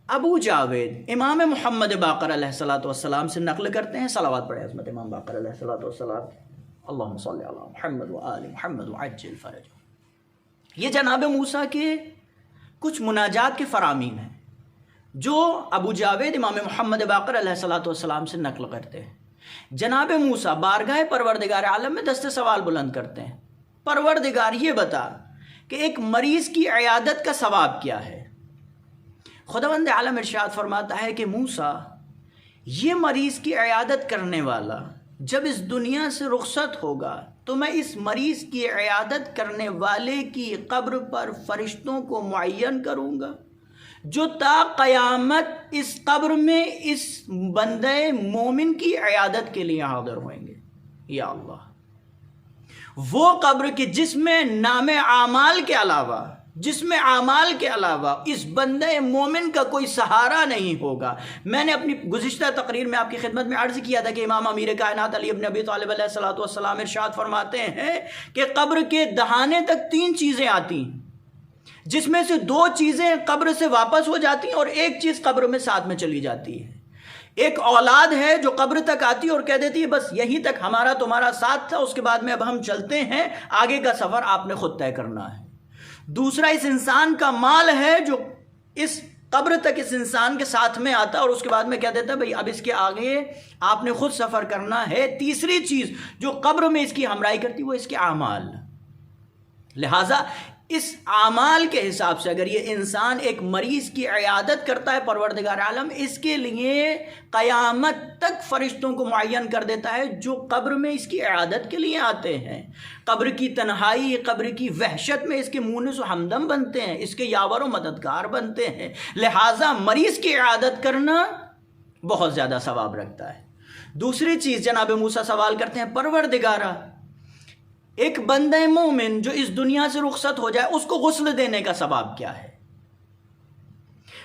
ابو جاوید امام محمد باقر علیہ السلام سے نقل کرتے ہیں، صلوات پڑھیں عظمت امام باقر علیہ السلام، اللہم صلی علی محمد وآل محمد وعجل فرج۔ یہ جناب موسیٰ کے کچھ مناجات کے فرامین ہیں جو ابو جاوید امام محمد باقر علیہ السلام سے نقل کرتے ہیں۔ جناب موسیٰ بارگاہ پروردگار عالم میں دست سوال بلند کرتے ہیں، پروردگار یہ بتا کہ ایک مریض کی عیادت کا ثواب کیا ہے؟ خداوند عالم ارشاد فرماتا ہے کہ موسیٰ، یہ مریض کی عیادت کرنے والا جب اس دنیا سے رخصت ہوگا تو میں اس مریض کی عیادت کرنے والے کی قبر پر فرشتوں کو معین کروں گا جو تا قیامت اس قبر میں اس بندہ مومن کی عیادت کے لیے حاضر ہوئیں گے۔ یا اللہ، وہ قبر کی جس میں نام اعمال کے علاوہ اس بندہ مومن کا کوئی سہارا نہیں ہوگا۔ میں نے اپنی گزشتہ تقریر میں آپ کی خدمت میں عرض کیا تھا کہ امام امیر کائنات علی ابن ابی طالب علیہ السلام ارشاد فرماتے ہیں کہ قبر کے دہانے تک 3 چیزیں آتی ہیں، جس میں سے 2 چیزیں قبر سے واپس ہو جاتی ہیں اور ایک چیز قبر میں ساتھ میں چلی جاتی ہے۔ ایک اولاد ہے جو قبر تک آتی ہے اور کہہ دیتی ہے بس یہیں تک ہمارا تمہارا ساتھ تھا، اس کے بعد میں اب ہم چلتے ہیں، آگے کا سفر آپ نے خود طے کرنا ہے۔ دوسرا اس انسان کا مال ہے جو اس قبر تک اس انسان کے ساتھ میں آتا اور اس کے بعد میں کہہ دیتا بھئی اب اس کے آگے آپ نے خود سفر کرنا ہے۔ تیسری چیز جو قبر میں اس کی ہمراہی کرتی وہ اس کے اعمال۔ لہٰذا اس اعمال کے حساب سے اگر یہ انسان ایک مریض کی عیادت کرتا ہے، پروردگار عالم اس کے لیے قیامت تک فرشتوں کو معین کر دیتا ہے جو قبر میں اس کی عیادت کے لیے آتے ہیں۔ قبر کی تنہائی، قبر کی وحشت میں اس کے مونس و ہمدم بنتے ہیں، اس کے یاور و مددگار بنتے ہیں۔ لہٰذا مریض کی عیادت کرنا بہت زیادہ ثواب رکھتا ہے۔ دوسری چیز جناب موسیٰ سوال کرتے ہیں، پروردگارا، ایک بندہ مومن جو اس دنیا سے رخصت ہو جائے اس کو غسل دینے کا ثواب کیا ہے؟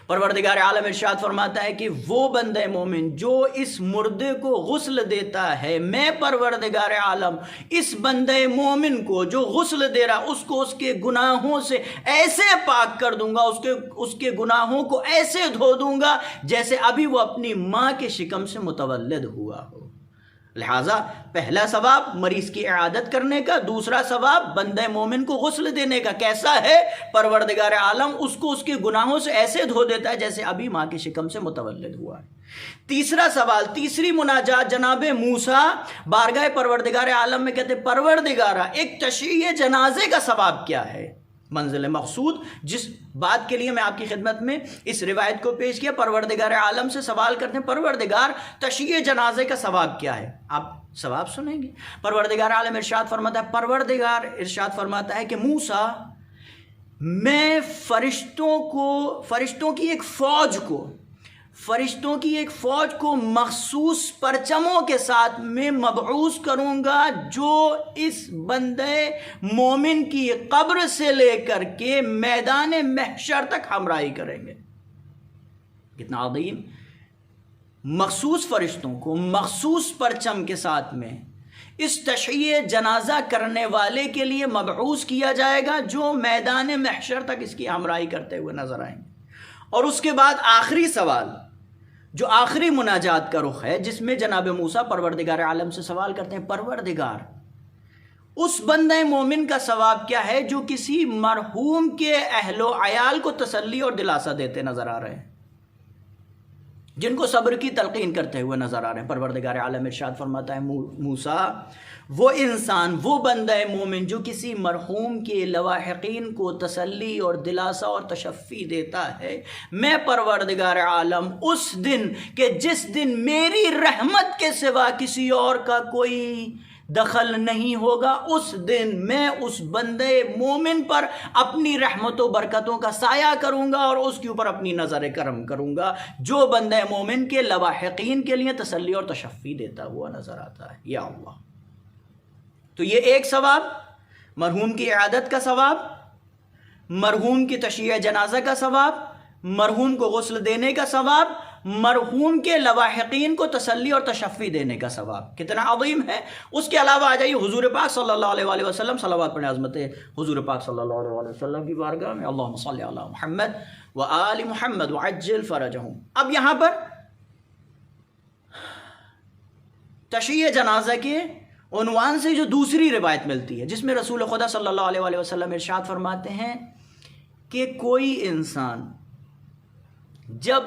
پروردگار عالم ارشاد فرماتا ہے کہ وہ بندہ مومن جو اس مردے کو غسل دیتا ہے، میں پروردگار عالم اس بندہ مومن کو جو غسل دے رہا اس کو اس کے گناہوں سے ایسے پاک کر دوں گا، اس کے گناہوں کو ایسے دھو دوں گا جیسے ابھی وہ اپنی ماں کے شکم سے متولد ہوا ہو۔ لہٰذا پہلا ثواب مریض کی عیادت کرنے کا، دوسرا ثواب بندہ مومن کو غسل دینے کا۔ کیسا ہے؟ پروردگار عالم اس کو اس کے گناہوں سے ایسے دھو دیتا ہے جیسے ابھی ماں کی شکم سے متولد ہوا ہے۔ تیسرا سوال، تیسری مناجات جناب موسیٰ بارگاہ پروردگار عالم میں کہتے ہیں پروردگارا، ایک تشییع جنازے کا ثواب کیا ہے؟ منزل مقصود جس بات کے لیے میں آپ کی خدمت میں اس روایت کو پیش کیا، پروردگار عالم سے سوال کرتے ہیں پروردگار تشییع جنازے کا ثواب کیا ہے؟ آپ ثواب سنیں گے۔ پروردگار عالم ارشاد فرماتا ہے، پروردگار ارشاد فرماتا ہے کہ موسیٰ، میں فرشتوں کی ایک فوج کو مخصوص پرچموں کے ساتھ میں مبعوث کروں گا جو اس بندے مومن کی قبر سے لے کر کے میدان محشر تک ہمراہی کریں گے۔ کتنا عظیم! مخصوص فرشتوں کو مخصوص پرچم کے ساتھ میں اس تشییع جنازہ کرنے والے کے لیے مبعوث کیا جائے گا جو میدان محشر تک اس کی ہمراہی کرتے ہوئے نظر آئیں گے۔ اور اس کے بعد آخری سوال جو آخری مناجات کا رخ ہے جس میں جناب موسیٰ پروردگار عالم سے سوال کرتے ہیں، پروردگار اس بندہ مومن کا ثواب کیا ہے جو کسی مرحوم کے اہل و عیال کو تسلی اور دلاسا دیتے نظر آ رہے ہیں، جن کو صبر کی تلقین کرتے ہوئے نظر آ رہے ہیں۔ پروردگار عالم ارشاد فرماتا ہے، موسیٰ وہ انسان، وہ بندہ مومن جو کسی مرحوم کے لواحقین کو تسلی اور دلاسا اور تشفی دیتا ہے، میں پروردگار عالم اس دن کہ جس دن میری رحمت کے سوا کسی اور کا کوئی دخل نہیں ہوگا، اس دن میں اس بندے مومن پر اپنی رحمت و برکتوں کا سایہ کروں گا اور اس کے اوپر اپنی نظر کرم کروں گا، جو بندے مومن کے لواحقین کے لیے تسلی اور تشفی دیتا ہوا نظر آتا ہے۔ یا اللہ، تو یہ ایک ثواب، مرحوم کی عیادت کا ثواب، مرحوم کی تشییع جنازہ کا ثواب، مرحوم کو غسل دینے کا ثواب، مرحوم کے لواحقین کو تسلی اور تشفی دینے کا ثواب، کتنا عظیم ہے۔ اس کے علاوہ آ جائیے حضور پاک صلی اللہ علیہ وآلہ وسلم، صلوات پڑھیں عظمت حضور پاک صلی اللہ علیہ وآلہ وسلم کی بارگاہ میں، اللہم صلی علی محمد وآل محمد وعجل فرجہم۔ اب یہاں پر تشییع جنازہ کے عنوان سے جو دوسری روایت ملتی ہے، جس میں رسول خدا صلی اللہ علیہ وآلہ وسلم ارشاد فرماتے ہیں کہ کوئی انسان جب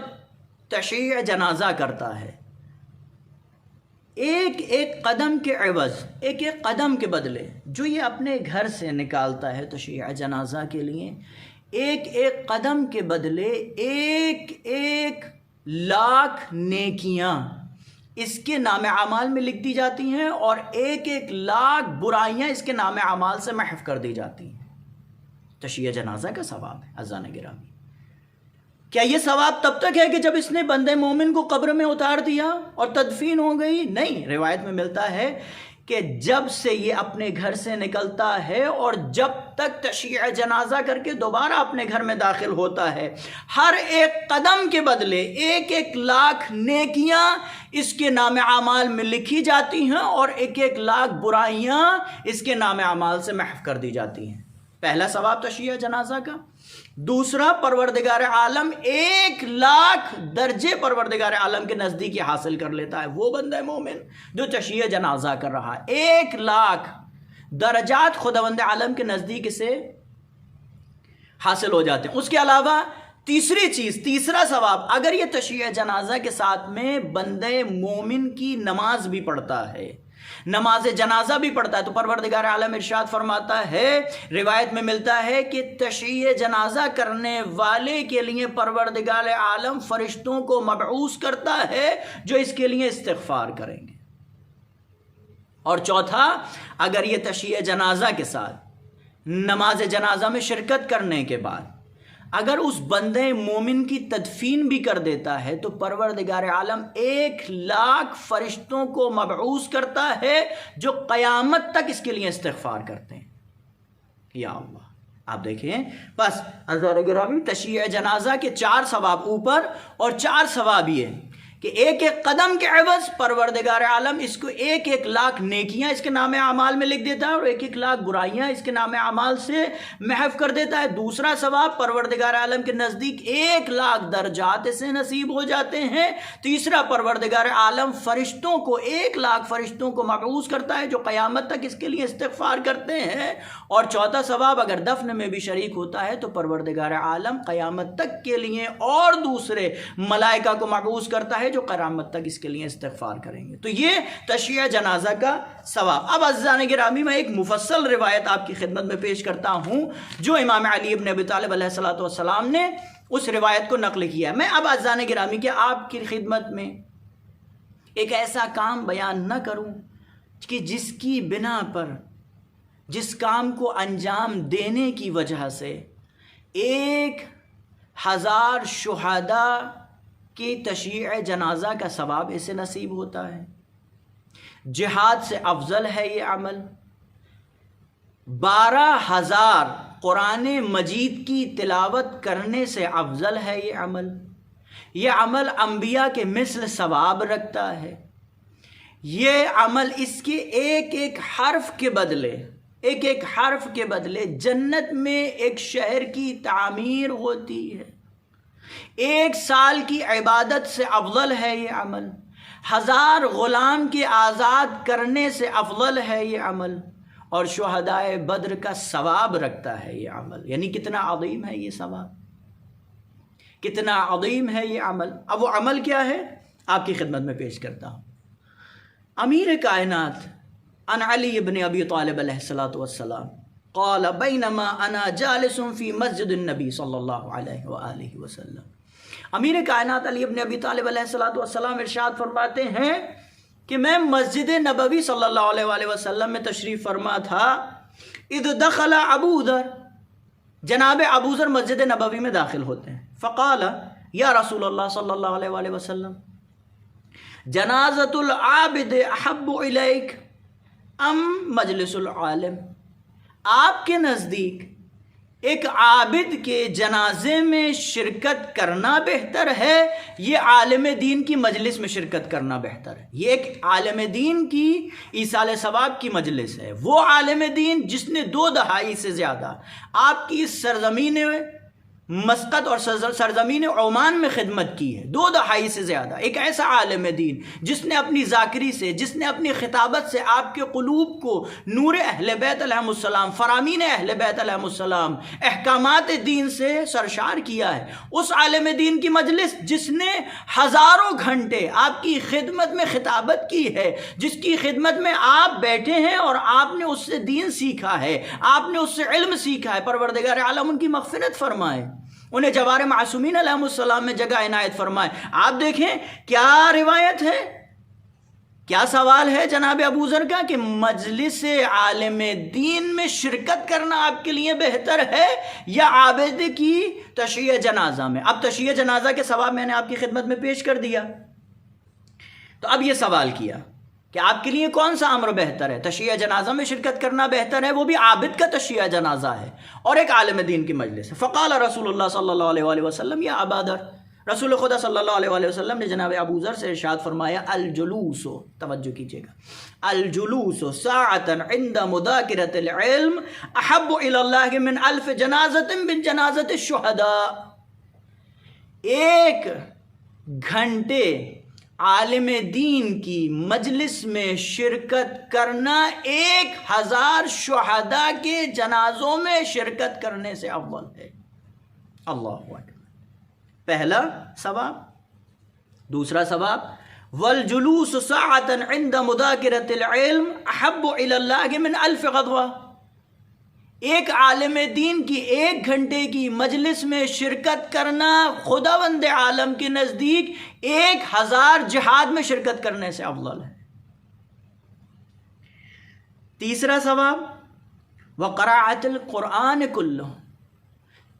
تشییع جنازہ کرتا ہے، ایک ایک قدم کے عوض، ایک ایک قدم کے بدلے جو یہ اپنے گھر سے نکالتا ہے تشییع جنازہ کے لیے، ایک ایک قدم کے بدلے ایک ایک لاکھ نیکیاں اس کے نام اعمال میں لکھ دی جاتی ہیں اور ایک ایک لاکھ برائیاں اس کے نام اعمال سے محو کر دی جاتی ہیں۔ تشییع جنازہ کا ثواب ہے عزیزان گرامی۔ کیا یہ ثواب تب تک ہے کہ جب اس نے بندے مومن کو قبر میں اتار دیا اور تدفین ہو گئی؟ نہیں، روایت میں ملتا ہے کہ جب سے یہ اپنے گھر سے نکلتا ہے اور جب تک تشییع جنازہ کر کے دوبارہ اپنے گھر میں داخل ہوتا ہے، ہر ایک قدم کے بدلے ایک ایک لاکھ نیکیاں اس کے نام اعمال میں لکھی جاتی ہیں اور ایک ایک لاکھ برائیاں اس کے نام اعمال سے محو کر دی جاتی ہیں۔ پہلا ثواب تشییع جنازہ کا، دوسرا پروردگار عالم 1,00,000 درجے پروردگار عالم کے نزدیک حاصل کر لیتا ہے وہ بندہ مومن جو تشییع جنازہ کر رہا ہے۔ 1,00,000 درجات خداوند عالم کے نزدیک سے حاصل ہو جاتے ہیں۔ اس کے علاوہ تیسری چیز، تیسرا ثواب، اگر یہ تشییع جنازہ کے ساتھ میں بندے مومن کی نماز بھی پڑھتا ہے، نماز جنازہ بھی پڑھتا ہے، تو پروردگار عالم ارشاد فرماتا ہے، روایت میں ملتا ہے کہ تشییع جنازہ کرنے والے کے لیے پروردگار عالم فرشتوں کو مبعوث کرتا ہے جو اس کے لیے استغفار کریں گے۔ اور چوتھا، اگر یہ تشییع جنازہ کے ساتھ نماز جنازہ میں شرکت کرنے کے بعد اگر اس بندے مومن کی تدفین بھی کر دیتا ہے تو پروردگار عالم 1,00,000 فرشتوں کو مبعوث کرتا ہے جو قیامت تک اس کے لیے استغفار کرتے ہیں۔ یا اللہ، آپ دیکھیں، بس عزیزان گرامی، تشییع جنازہ کے 4 ثواب اوپر اور 4 ثواب یہ کہ ایک ایک قدم کے عوض پروردگار عالم اس کو 1,00,000 نیکیاں اس کے نام اعمال میں لکھ دیتا ہے اور 1,00,000 برائیاں اس کے نام اعمال سے محو کر دیتا ہے۔ دوسرا ثواب، پروردگار عالم کے نزدیک 1,00,000 درجات سے نصیب ہو جاتے ہیں۔ تیسرا، پروردگار عالم فرشتوں کو 1,00,000 فرشتوں کو مبعوث کرتا ہے جو قیامت تک اس کے لیے استغفار کرتے ہیں۔ اور چوتھا ثواب، اگر دفن میں بھی شریک ہوتا ہے تو پروردگار عالم قیامت تک کے لیے اور دوسرے ملائکہ کو مبعوث کرتا ہے جو قیامت تک اس کے لیے استغفار کریں گے۔ تو یہ تشییع جنازہ کا ثواب۔ اب عزیزان گرامی، میں ایک مفصل روایت آپ کی خدمت میں پیش کرتا ہوں جو امام علی ابن ابی طالب علیہ السلام نے اس روایت کو نقل کیا ہے۔ میں اب عزیزان گرامی کہ آپ کی خدمت میں ایک ایسا کام بیان نہ کروں کہ جس کی بنا پر، جس کام کو انجام دینے کی وجہ سے 1,000 شہداء کی تشییع جنازہ کا ثواب اسے نصیب ہوتا ہے۔ جہاد سے افضل ہے یہ عمل۔ 12,000 قرآن مجید کی تلاوت کرنے سے افضل ہے یہ عمل۔ یہ عمل انبیاء کے مثل ثواب رکھتا ہے۔ یہ عمل اس کے ایک ایک حرف کے بدلے، ایک ایک حرف کے بدلے جنت میں ایک شہر کی تعمیر ہوتی ہے۔ 1 سال کی عبادت سے افضل ہے یہ عمل۔ 1000 غلام کے آزاد کرنے سے افضل ہے یہ عمل، اور شہدائے بدر کا ثواب رکھتا ہے یہ عمل۔ یعنی کتنا عظیم ہے یہ ثواب، کتنا عظیم ہے یہ عمل۔ اب وہ عمل کیا ہے آپ کی خدمت میں پیش کرتا ہوں۔ امیر کائنات عن علی ابن ابی طالب علیہ السلام قال بینما انا جالس فی مسجد النبی صلی اللہ علیہ وآلہ وسلم۔ امیر کائنات علی ابن ابی طالب علیہ السلام ارشاد فرماتے ہیں کہ میں مسجد نبوی صلی اللہ علیہ وآلہ وسلم میں تشریف فرما تھا، اذ دخل ابو ذر، جناب ابو ذر مسجد نبوی میں داخل ہوتے ہیں، فقال یا رسول اللہ صلی اللہ علیہ وآلہ وسلم جنازۃ العابد احب الیک ام مجلس العالم، آپ کے نزدیک ایک عابد کے جنازے میں شرکت کرنا بہتر ہے یہ عالم دین کی مجلس میں شرکت کرنا بہتر ہے؟ یہ ایک عالم دین کی ایصال ثواب کی مجلس ہے، وہ عالم دین جس نے 2 دہائی سے زیادہ آپ کی سرزمین مسقط اور سرزمین عمان میں خدمت کی ہے، 2 دہائی سے زیادہ، ایک ایسا عالم دین جس نے اپنی ذاکری سے، جس نے اپنی خطابت سے آپ کے قلوب کو نور اہل بیت علیہم السلام، فرامین اہل بیت علیہم السلام، احکامات دین سے سرشار کیا ہے، اس عالم دین کی مجلس جس نے ہزاروں گھنٹے آپ کی خدمت میں خطابت کی ہے، جس کی خدمت میں آپ بیٹھے ہیں اور آپ نے اس سے دین سیکھا ہے، آپ نے اس سے علم سیکھا ہے، پروردگار عالم ان کی مغفرت فرمائے، انہیں جوار معصومین علیہ السلام میں جگہ عنایت فرمائے۔ آپ دیکھیں کیا روایت ہے، کیا سوال ہے جناب ابو ذر کا کہ مجلس عالم دین میں شرکت کرنا آپ کے لیے بہتر ہے یا عابد کی تشییع جنازہ میں؟ اب تشییع جنازہ کے ثواب میں نے آپ کی خدمت میں پیش کر دیا، تو اب یہ سوال کیا کہ آپ کے لیے کون سا امر بہتر ہے، تشییع جنازہ میں شرکت کرنا بہتر ہے، وہ بھی عابد کا تشییع جنازہ ہے اور ایک عالم دین کی مجلس ہے؟ فقال رسول اللہ صلی اللہ علیہ وآلہ وسلم یا ابا ذر، رسول خدا صلی اللہ علیہ وآلہ وسلم نے جناب ابو ذر سے ارشاد فرمایا الجلوس، توجہ کیجئے گا، الجلوس ساعتا عند مذاکرۃ العلم احب الی اللہ من 1000 جنازۃ من جنازۃ الشہداء، 1 گھنٹے عالم دین کی مجلس میں شرکت کرنا 1000 شہداء کے جنازوں میں شرکت کرنے سے افضل ہے۔ اللہ اکبر، پہلا ثواب۔ دوسرا ثواب والجلوس ساعتا عند مذاکرۃ العلم احب الی اللہ من 1000 غدوہ، ایک عالم دین کی 1 گھنٹے کی مجلس میں شرکت کرنا خداوند عالم کے نزدیک 1000 جہاد میں شرکت کرنے سے افضل ہے۔ تیسرا ثواب وقراءۃ القرآن کلہ،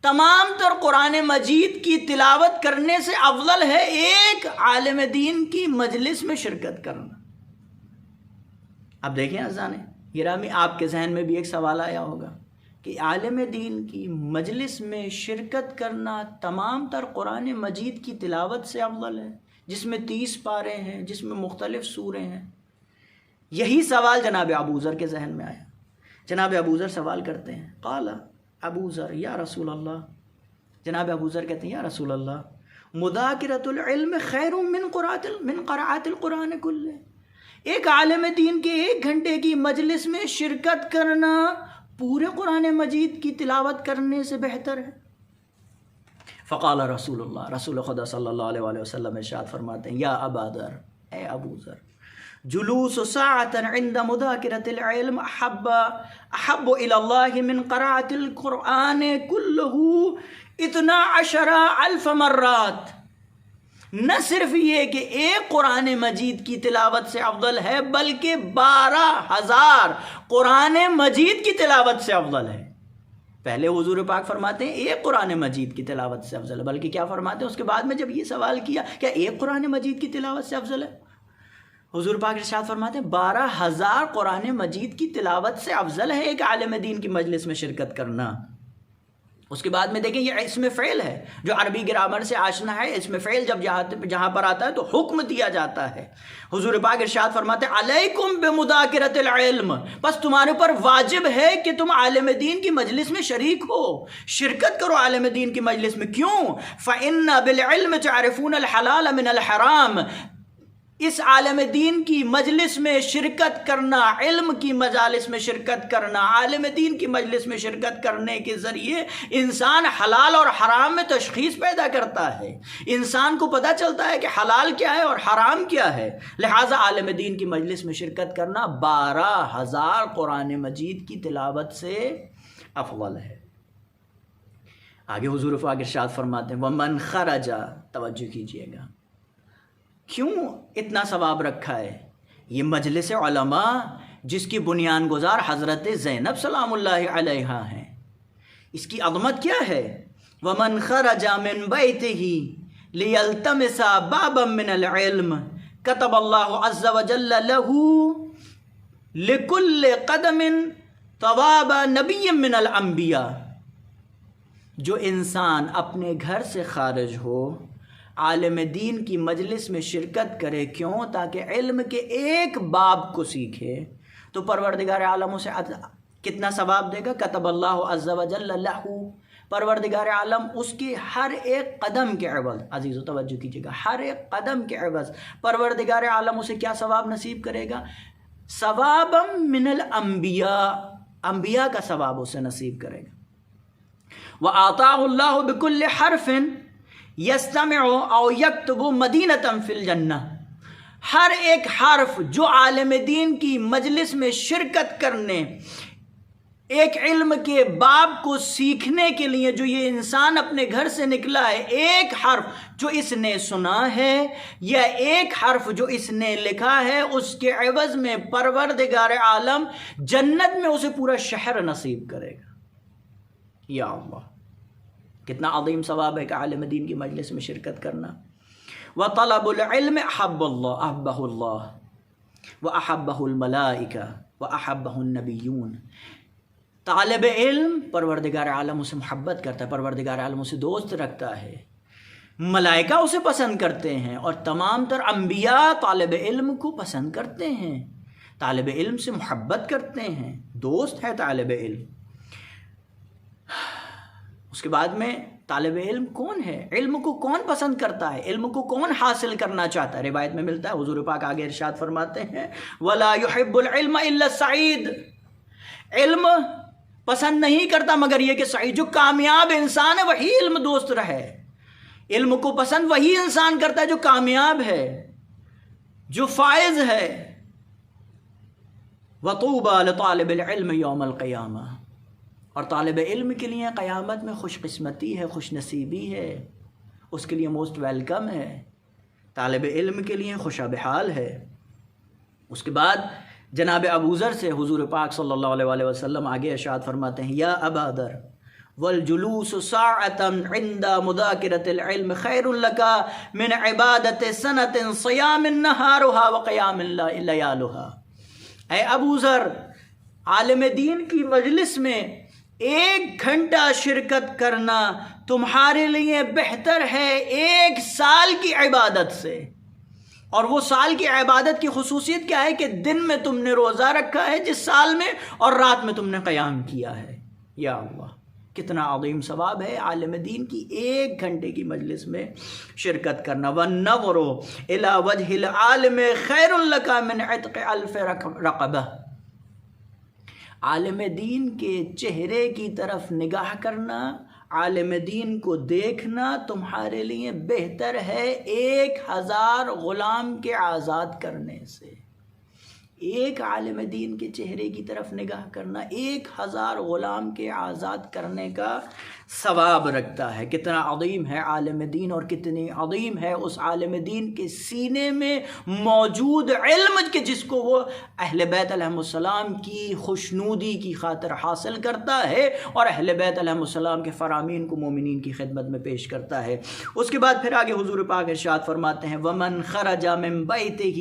تمام تر قرآن مجید کی تلاوت کرنے سے افضل ہے ایک عالم دین کی مجلس میں شرکت کرنا۔ اب دیکھیں عزیزان گرامی، آپ کے ذہن میں بھی ایک سوال آیا ہوگا کہ عالم دین کی مجلس میں شرکت کرنا تمام تر قرآن مجید کی تلاوت سے افضل ہے، جس میں 30 پارے ہیں، جس میں مختلف سورے ہیں۔ یہی سوال جناب ابو ذر کے ذہن میں آیا۔ جناب ابو ذر سوال کرتے ہیں، قال ابو ذر یا رسول اللہ، جناب ابو ذر کہتے ہیں یا رسول اللہ مذاکرۃ العلم خیر من قراءۃ القرآن کلہ، ایک عالم دین کے 1 گھنٹے کی مجلس میں شرکت کرنا پورے قرآن مجید کی تلاوت کرنے سے بہتر ہے۔ فقال رسول اللہ، رسول خدا صلی اللہ علیہ وآلہ وسلم ارشاد فرماتے ہیں یا ابا ذر، اے ابو ذر، جلوس ساعتا عند مذاکرۃ العلم احب الی اللہ من قراءۃ القرآن کلہ 12,000 مرات، نہ صرف یہ کہ ایک قرآن مجید کی تلاوت سے افضل ہے بلکہ 12,000 قرآن مجید کی تلاوت سے افضل ہے۔ پہلے حضور پاک فرماتے ہیں ایک قرآن مجید کی تلاوت سے افضل ہے، بلکہ کیا فرماتے ہیں اس کے بعد میں جب یہ سوال کیا کیا ایک قرآن مجید کی تلاوت سے افضل ہے، حضور پاک ارشاد فرماتے ہیں 12,000 قرآن مجید کی تلاوت سے افضل ہے ایک عالم دین کی مجلس میں شرکت کرنا۔ اس کے بعد میں دیکھیں یہ اسم فعل ہے، جو عربی گرامر سے آشنا ہے، اسم فعل جب جہاں پر آتا ہے تو حکم دیا جاتا ہے۔ حضور پاک ارشاد فرماتے ہیں علیکم بمذاکرۃ العلم، بس تمہارے اوپر واجب ہے کہ تم عالم دین کی مجلس میں شریک ہو، شرکت کرو عالم دین کی مجلس میں۔ کیوں؟ فإن بالعلم تعرفون الحلال من الحرام، اس عالم دین کی مجلس میں شرکت کرنا، علم کی مجالس میں شرکت کرنا، عالم دین کی مجلس میں شرکت کرنے کے ذریعے انسان حلال اور حرام میں تشخیص پیدا کرتا ہے، انسان کو پتہ چلتا ہے کہ حلال کیا ہے اور حرام کیا ہے۔ لہٰذا عالم دین کی مجلس میں شرکت کرنا 12,000 قرآن مجید کی تلاوت سے افضل ہے۔ آگے حضور پاک ارشاد فرماتے ہیں وَمَنْ خَرَجَ، توجہ کیجئے گا، کیوں اتنا ثواب رکھا ہے یہ مجلس علماء جس کی بنیان گزار حضرت زینب سلام اللہ علیہا ہیں، اس کی عظمت کیا ہے؟ وَمَنْ خَرَجَ مِنْ بَيْتِهِ لِيَلْتَمِسَ بَابًا مِنَ الْعِلْمِ كَتَبَ اللَّهُ عَزَّ وَجَلَّ لَهُ لِكُلِّ قَدَمٍ ثواب نبی من الانبیاء۔ جو انسان اپنے گھر سے خارج ہو، عالم دین کی مجلس میں شرکت کرے، کیوں؟ تاکہ علم کے ایک باب کو سیکھے، تو پروردگار عالم اسے کتنا ثواب دے گا؟ کتب اللہ عز وجل لہ، پروردگار عالم اس کے ہر ایک قدم کے عوض، عزیز و توجہ کیجیے گا، ہر ایک قدم کے عوض پروردگار عالم اسے کیا ثواب نصیب کرے گا؟ ثوابا من الانبیاء، انبیاء کا ثواب اسے نصیب کرے گا۔ وَآتَاهُ اللَّهُ بِكُلِّ حَرْفٍ يَسْتَمِعُ أَوْ يَكْتُبُ مَدِينَةً فِي الْجَنَّةِ، ہر ایک حرف جو عالم دین کی مجلس میں شرکت کرنے، ایک علم کے باب کو سیکھنے کے لیے جو یہ انسان اپنے گھر سے نکلا ہے، ایک حرف جو اس نے سنا ہے یا ایک حرف جو اس نے لکھا ہے، اس کے عوض میں پروردگار عالم جنت میں اسے پورا شہر نصیب کرے گا۔ یا اللہ، کتنا عظیم ثواب ہے کہ عالم دین کی مجلس میں شرکت کرنا۔ وطلب العلم احب اللہ، احبہ اللہ واحبہ الملائکہ واحبہ النبیون۔ طالب علم پروردگار عالم اسے محبت کرتا ہے، پروردگار عالم اسے دوست رکھتا ہے، ملائکہ اسے پسند کرتے ہیں، اور تمام تر انبیاء طالب علم کو پسند کرتے ہیں، طالب علم سے محبت کرتے ہیں، دوست ہے طالب علم۔ اس کے بعد میں طالب علم کون ہے؟ علم کو کون پسند کرتا ہے؟ علم کو کون حاصل کرنا چاہتا ہے؟ روایت میں ملتا ہے، حضور پاک آگے ارشاد فرماتے ہیں وَلَا يُحِبُّ الْعِلْمَ إِلَّا السَّعِيدُ، علم پسند نہیں کرتا مگر یہ کہ سعید، جو کامیاب انسان ہے وہی علم دوست رہے۔ علم کو پسند وہی انسان کرتا ہے جو کامیاب ہے، جو فائز ہے۔ وَطُوبَى لِطَالِبِ الْعِلْمِ يَوْمَ الْقِيَامَةِ، اور طالب علم کے لیے قیامت میں خوش قسمتی ہے، خوش نصیبی ہے، اس کے لیے موسٹ ویلکم ہے، طالب علم کے لیے خوشا بحال ہے۔ اس کے بعد جناب ابو ذر سے حضور پاک صلی اللہ علیہ وآلہ وسلم آگے ارشاد فرماتے ہیں، یا ابا ذر والجلوس ساعة عند مذاکرة العلم خیر لک من عبادة سنة صیام نہارها وقیام لیالها۔ اے ابو ذر، عالم دین کی مجلس میں 1 گھنٹہ شرکت کرنا تمہارے لیے بہتر ہے 1 سال کی عبادت سے۔ اور وہ سال کی عبادت کی خصوصیت کیا ہے؟ کہ دن میں تم نے روزہ رکھا ہے جس سال میں، اور رات میں تم نے قیام کیا ہے۔ یا اللہ، کتنا عظیم ثواب ہے عالم دین کی 1 گھنٹے کی مجلس میں شرکت کرنا۔ وَالنَّظْرُ إِلَى وَجْهِ الْعَالِمِ خَيْرٌ لَكَ مِنْ عِتْقِ أَلْفِ رَقَبَةٍ، عالم دین کے چہرے کی طرف نگاہ کرنا، عالم دین کو دیکھنا تمہارے لیے بہتر ہے 1000 غلام کے آزاد کرنے سے۔ ایک عالم دین کے چہرے کی طرف نگاہ کرنا 1000 غلام کے آزاد کرنے کا ثواب رکھتا ہے۔ کتنا عظیم ہے عالم دین، اور کتنی عظیم ہے اس عالم دین کے سینے میں موجود علم کہ جس کو وہ اہل بیت علیہم السلام کی خوشنودی کی خاطر حاصل کرتا ہے، اور اہل بیت علیہم السلام کے فرامین کو مومنین کی خدمت میں پیش کرتا ہے۔ اس کے بعد پھر آگے حضور پاک ارشاد فرماتے ہیں وَمَنْ خَرَجَ مِنْ بَيْتِهِ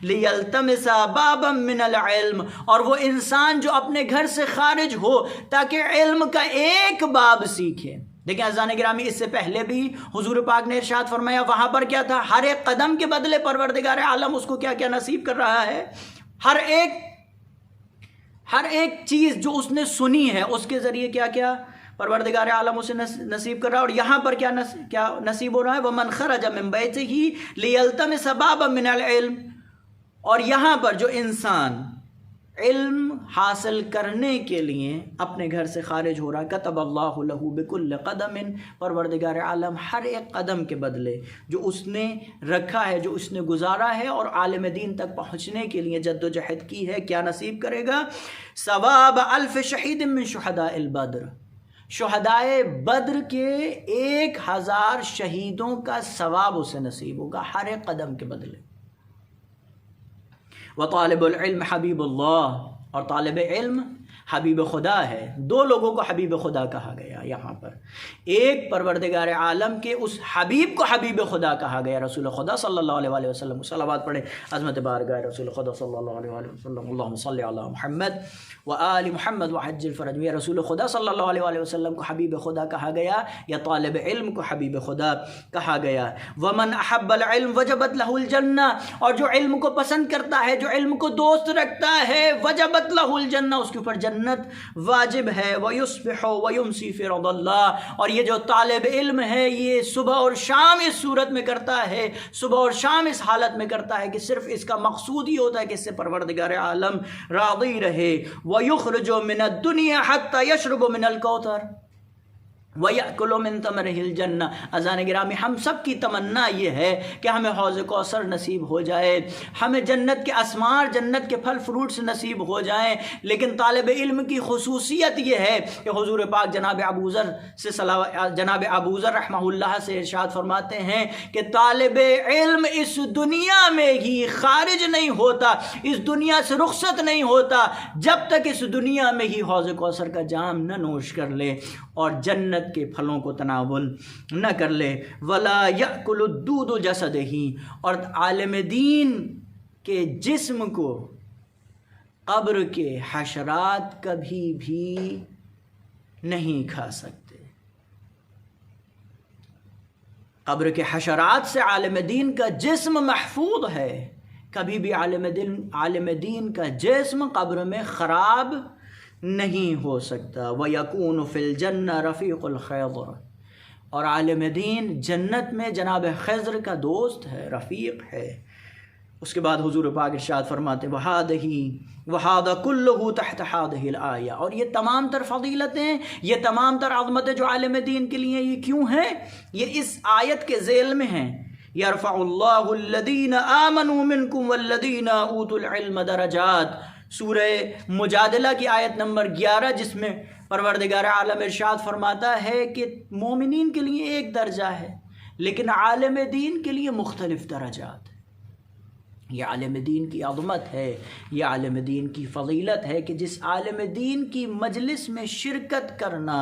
لِيَلْتَمِسَ بَابًا مِنَ الْعِلْمِ، اور وہ انسان جو اپنے گھر سے خارج ہو تاکہ علم کا ایک باب سیکھے۔ دیکھیں عزیزان گرامی، اس سے پہلے بھی حضور پاک نے ارشاد فرمایا، وہاں پر کیا تھا؟ ہر ایک قدم کے بدلے پروردگار عالم اس کو کیا کیا نصیب کر رہا ہے؟ ہر ایک چیز جو اس نے سنی ہے اس کے ذریعے کیا کیا پروردگار عالم اسے نصیب کر رہا ہے۔ اور یہاں پر کیا نصیب ہو رہا ہے؟ وَمَنْ خَرَجَ مِنْ بَيْتِهِ لِيَلْتَمِسَ بَابًا مِنَ الْعِلْمِ، اور یہاں پر جو انسان علم حاصل کرنے کے لیے اپنے گھر سے خارج ہو رہا، کتب اللہ لہ بکل قدم، پروردگار عالم ہر ایک قدم کے بدلے جو اس نے رکھا ہے، جو اس نے گزارا ہے اور عالم دین تک پہنچنے کے لیے جد و جہد کی ہے، کیا نصیب کرے گا؟ ثواب 1000 شہید من شہداء البدر، شہدائے بدر کے 1000 شہیدوں کا ثواب اسے نصیب ہوگا ہر ایک قدم کے بدلے۔ و طالب العلم حبیب اللہ، اور طالب علم حبیب خدا ہے۔ دو لوگوں کو حبیب خدا کہا گیا یہاں پر، ایک پروردگار عالم کے اس حبیب کو حبیب خدا کہا گیا، رسول خدا صلی اللہ علیہ وآلہ وسلم۔ صلوات پڑھیں عظمت بارگاہ رسول خدا صلی اللہ علیہ وآلہ وسلم، اللہم صلی علی محمد و آل محمد وحج الفرج۔ یا رسول خدا صلی اللہ علیہ وآلہ وسلم کو حبیب خدا کہا گیا یا طالب علم کو حبیب خدا کہا گیا۔ ومن احب العلم وجبت لہ الجنہ، اور جو علم کو پسند کرتا ہے، جو علم کو دوست رکھتا ہے، وجبت لہ الجنہ، اس کے اوپر جنت واجب ہے۔ وَيُصْبِحُ وَيُمْسِي فِي رَضَى اللَّهِ، اور یہ جو طالب علم ہے یہ صبح اور شام اس صورت میں کرتا ہے، صبح اور شام اس حالت میں کرتا ہے کہ صرف اس کا مقصود ہی ہوتا ہے کہ اس سے پروردگار عالم راضی رہے۔ وَيُخْرِجُ مِنَ الدُّنْيَا حَتَّى يَشْرُبُ مِنَ الْكَوْثَرِ وَيَأْكُلُ مِن ثَمَرِهِ الْجَنَّةِ۔ اذان گرامی، ہم سب کی تمنا یہ ہے کہ ہمیں حوض کوثر نصیب ہو جائے، ہمیں جنت کے اسمار، جنت کے پھل فروٹس نصیب ہو جائیں، لیکن طالب علم کی خصوصیت یہ ہے کہ حضور پاک جناب ابو ذر رحمہ اللہ سے ارشاد فرماتے ہیں کہ طالب علم اس دنیا میں ہی خارج نہیں ہوتا، اس دنیا سے رخصت نہیں ہوتا جب تک اس دنیا میں ہی حوض کوثر کا جام نہ نوش کر لے اور جنت کے پھلوں کو تناول نہ کر لے۔ ولا یأکل الدود جسدہ، اور عالم دین کے جسم کو قبر کے حشرات کبھی بھی نہیں کھا سکتے۔ قبر کے حشرات سے عالم دین کا جسم محفوظ ہے، کبھی بھی عالم دین کا جسم قبر میں خراب نہیں ہو سکتا۔ وَيَكُونُ فِي الْجَنَّةِ رَفِيقُ الْخِضْرِ، اور عالم دین جنت میں جناب خضر کا دوست ہے، رفیق ہے۔ اس کے بعد حضور پاک ارشاد فرماتے وَهَذَا كُلُّهُ تَحْتَ هَذِهِ الْآيَةِ، اور یہ تمام تر فضیلتیں، یہ تمام تر عظمتیں جو عالم دین کے لیے یہ کیوں ہیں؟ یہ اس آیت کے ذیل میں ہیں۔ يَرْفَعُ اللَّهُ الَّذِينَ آمَنُوا مِنْكُمْ وَالَّذِينَ أُوتُوا الْعِلْمَ دَرَجَاتٍ، سورہ مجادلہ کی آیت نمبر 11، جس میں پروردگار عالم ارشاد فرماتا ہے کہ مومنین کے لیے ایک درجہ ہے لیکن عالم دین کے لیے مختلف درجات ہیں۔ یہ عالم دین کی عظمت ہے، یہ عالم دین کی فضیلت ہے کہ جس عالم دین کی مجلس میں شرکت کرنا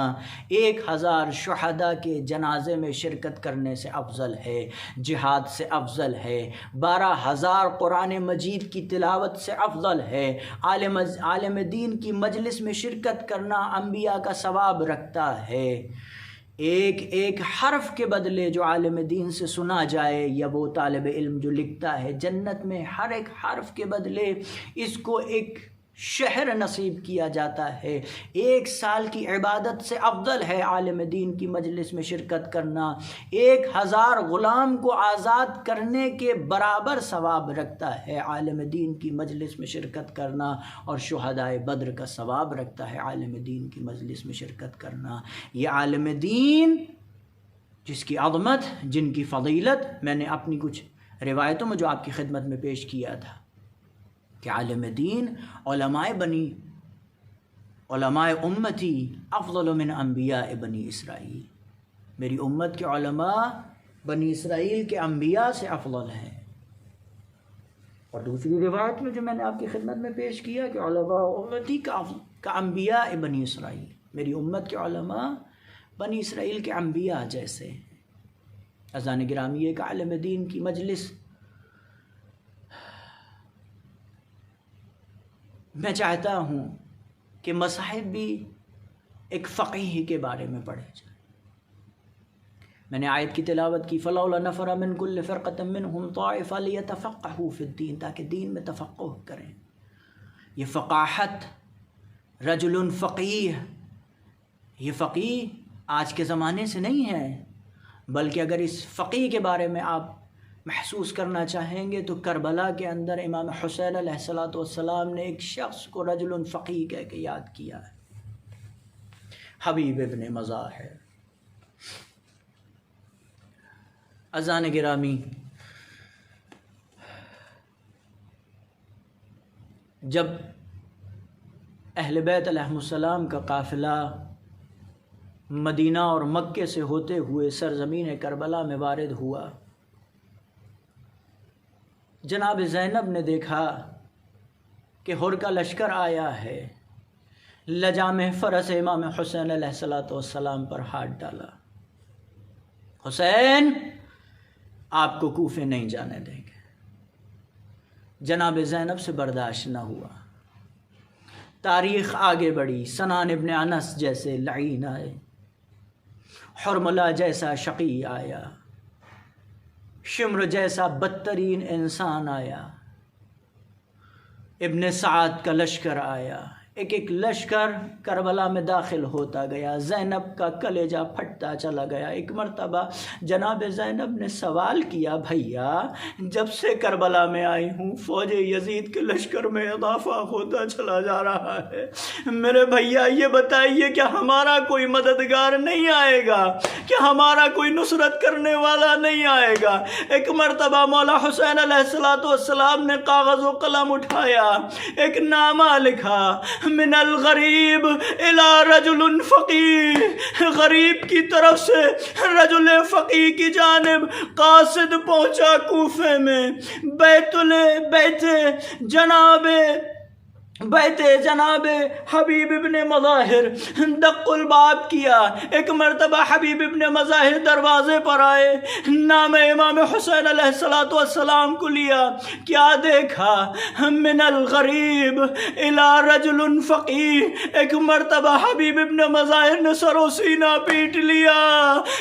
1000 شہداء کے جنازے میں شرکت کرنے سے افضل ہے، جہاد سے افضل ہے، 12000 قرآن مجید کی تلاوت سے افضل ہے۔ عالم دین کی مجلس میں شرکت کرنا انبیاء کا ثواب رکھتا ہے۔ ایک ایک حرف کے بدلے جو عالم دین سے سنا جائے، یا وہ طالب علم جو لکھتا ہے، جنت میں ہر ایک حرف کے بدلے اس کو ایک شہر نصیب کیا جاتا ہے۔ 1 سال کی عبادت سے افضل ہے عالم دین کی مجلس میں شرکت کرنا، 1000 غلام کو آزاد کرنے کے برابر ثواب رکھتا ہے عالم دین کی مجلس میں شرکت کرنا، اور شہدائے بدر کا ثواب رکھتا ہے عالم دین کی مجلس میں شرکت کرنا۔ یہ عالم دین جس کی عظمت، جن کی فضیلت میں نے اپنی کچھ روایتوں میں جو آپ کی خدمت میں پیش کیا تھا کہ عالم دین علماء امتی افضل من انبیاء بنی اسرائیل، میری امت کے علماء بنی اسرائیل کے انبیاء سے افضل ہیں۔ اور دوسری روایت میں جو میں نے آپ کی خدمت میں پیش کیا کہ علماء امتی کا انبیاء بنی اسرائیل، میری امت کے علماء بنی اسرائیل کے انبیاء جیسے ہیں۔ اذان گرامی، ایک عالم دین کی مجلس میں چاہتا ہوں کہ مصاحب بھی ایک فقیہ کے بارے میں پڑھے جائیں۔ میں نے آیت کی تلاوت کی فَلَوْلَا نَفَرَ مِن كُلِّ فِرْقَةٍ مِّنْهُمْ طَائِفَةٌ لِيَتَفَقَّهُوا فِي الدِّينِ، تاکہ دین میں تفقہ کریں۔ یہ فقاہت، رجل فقیہ، یہ فقیہ آج کے زمانے سے نہیں ہے، بلکہ اگر اس فقیہ کے بارے میں آپ محسوس کرنا چاہیں گے تو کربلا کے اندر امام حسین علیہ السلام نے ایک شخص کو رجل فقیہ کہہ کے یاد کیا ہے، حبیب ابن مظاہر۔ اذان گرامی، جب اہل بیت علیہ السلام کا قافلہ مدینہ اور مکے سے ہوتے ہوئے سرزمین کربلا میں وارد ہوا، جناب زینب نے دیکھا کہ ہر کا لشکر آیا ہے، لجام فرس امام حسین علیہ السلام پر ہاتھ ڈالا، حسین آپ کو کوفے نہیں جانے دیں گے۔ جناب زینب سے برداشت نہ ہوا، تاریخ آگے بڑھی، سنان ابن انس جیسے لعین آئے، حرملہ جیسا شقی آیا، شمر جیسا بدترین انسان آیا، ابن سعد کا لشکر آیا، ایک ایک لشکر کربلا میں داخل ہوتا گیا، زینب کا کلیجہ پھٹتا چلا گیا۔ ایک مرتبہ جناب زینب نے سوال کیا، بھیا جب سے کربلا میں آئی ہوں فوج یزید کے لشکر میں اضافہ ہوتا چلا جا رہا ہے، میرے بھیا یہ بتائیے کہ ہمارا کوئی مددگار نہیں آئے گا، کہ ہمارا کوئی نصرت کرنے والا نہیں آئے گا؟ ایک مرتبہ مولا حسین علیہ السلام نے کاغذ و قلم اٹھایا، ایک نامہ لکھا، من الغریب الی رجل فقیر، غریب کی طرف سے رجل فقیر کی جانب قاصد پہنچا کوفے میں، بیت جناب حبیب ابن مظاہر، دق الباب کیا۔ ایک مرتبہ حبیب ابن مظاہر دروازے پر آئے، نام امام حسین علیہ السلام کو لیا، کیا دیکھا؟ من الغریب الی رجل فقیر۔ ایک مرتبہ حبیب ابن مظاہر نے سر و سینہ پیٹ لیا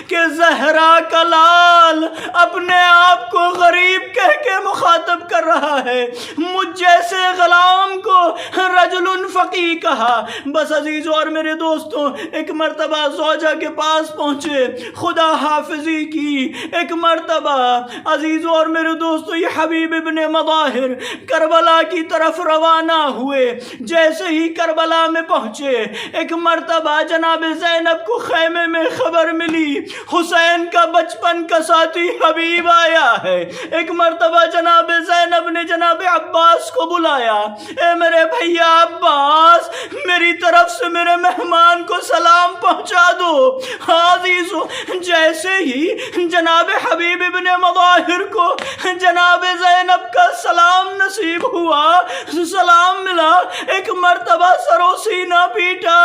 کہ زہرا کا لال اپنے آپ کو غریب کہہ کے مخاطب کر رہا ہے، مجھ جیسے غلام کو رجل فقی کہا۔ بس عزیزوں اور میرے دوستوں، ایک مرتبہ زوجہ کے پاس پہنچے، خدا حافظی کی۔ ایک مرتبہ عزیزوں اور میرے دوستوں، یہ حبیب ابن مظاہر کربلا کی طرف روانہ ہوئے۔ جیسے ہی کربلا میں پہنچے، ایک مرتبہ جناب زینب کو خیمے میں خبر ملی حسین کا بچپن کا ساتھی حبیب آیا ہے۔ ایک مرتبہ جناب زینب نے جناب عباس کو بلایا، اے میرے بھیا عباس، میری طرف سے میرے مہمان کو سلام پہنچا دو۔ عزیزو، جیسے ہی جناب حبیب ابن مظاہر کو جناب زینب کا سلام نصیب ہوا، سلام ملا، ایک مرتبہ سر و سینہ پیٹا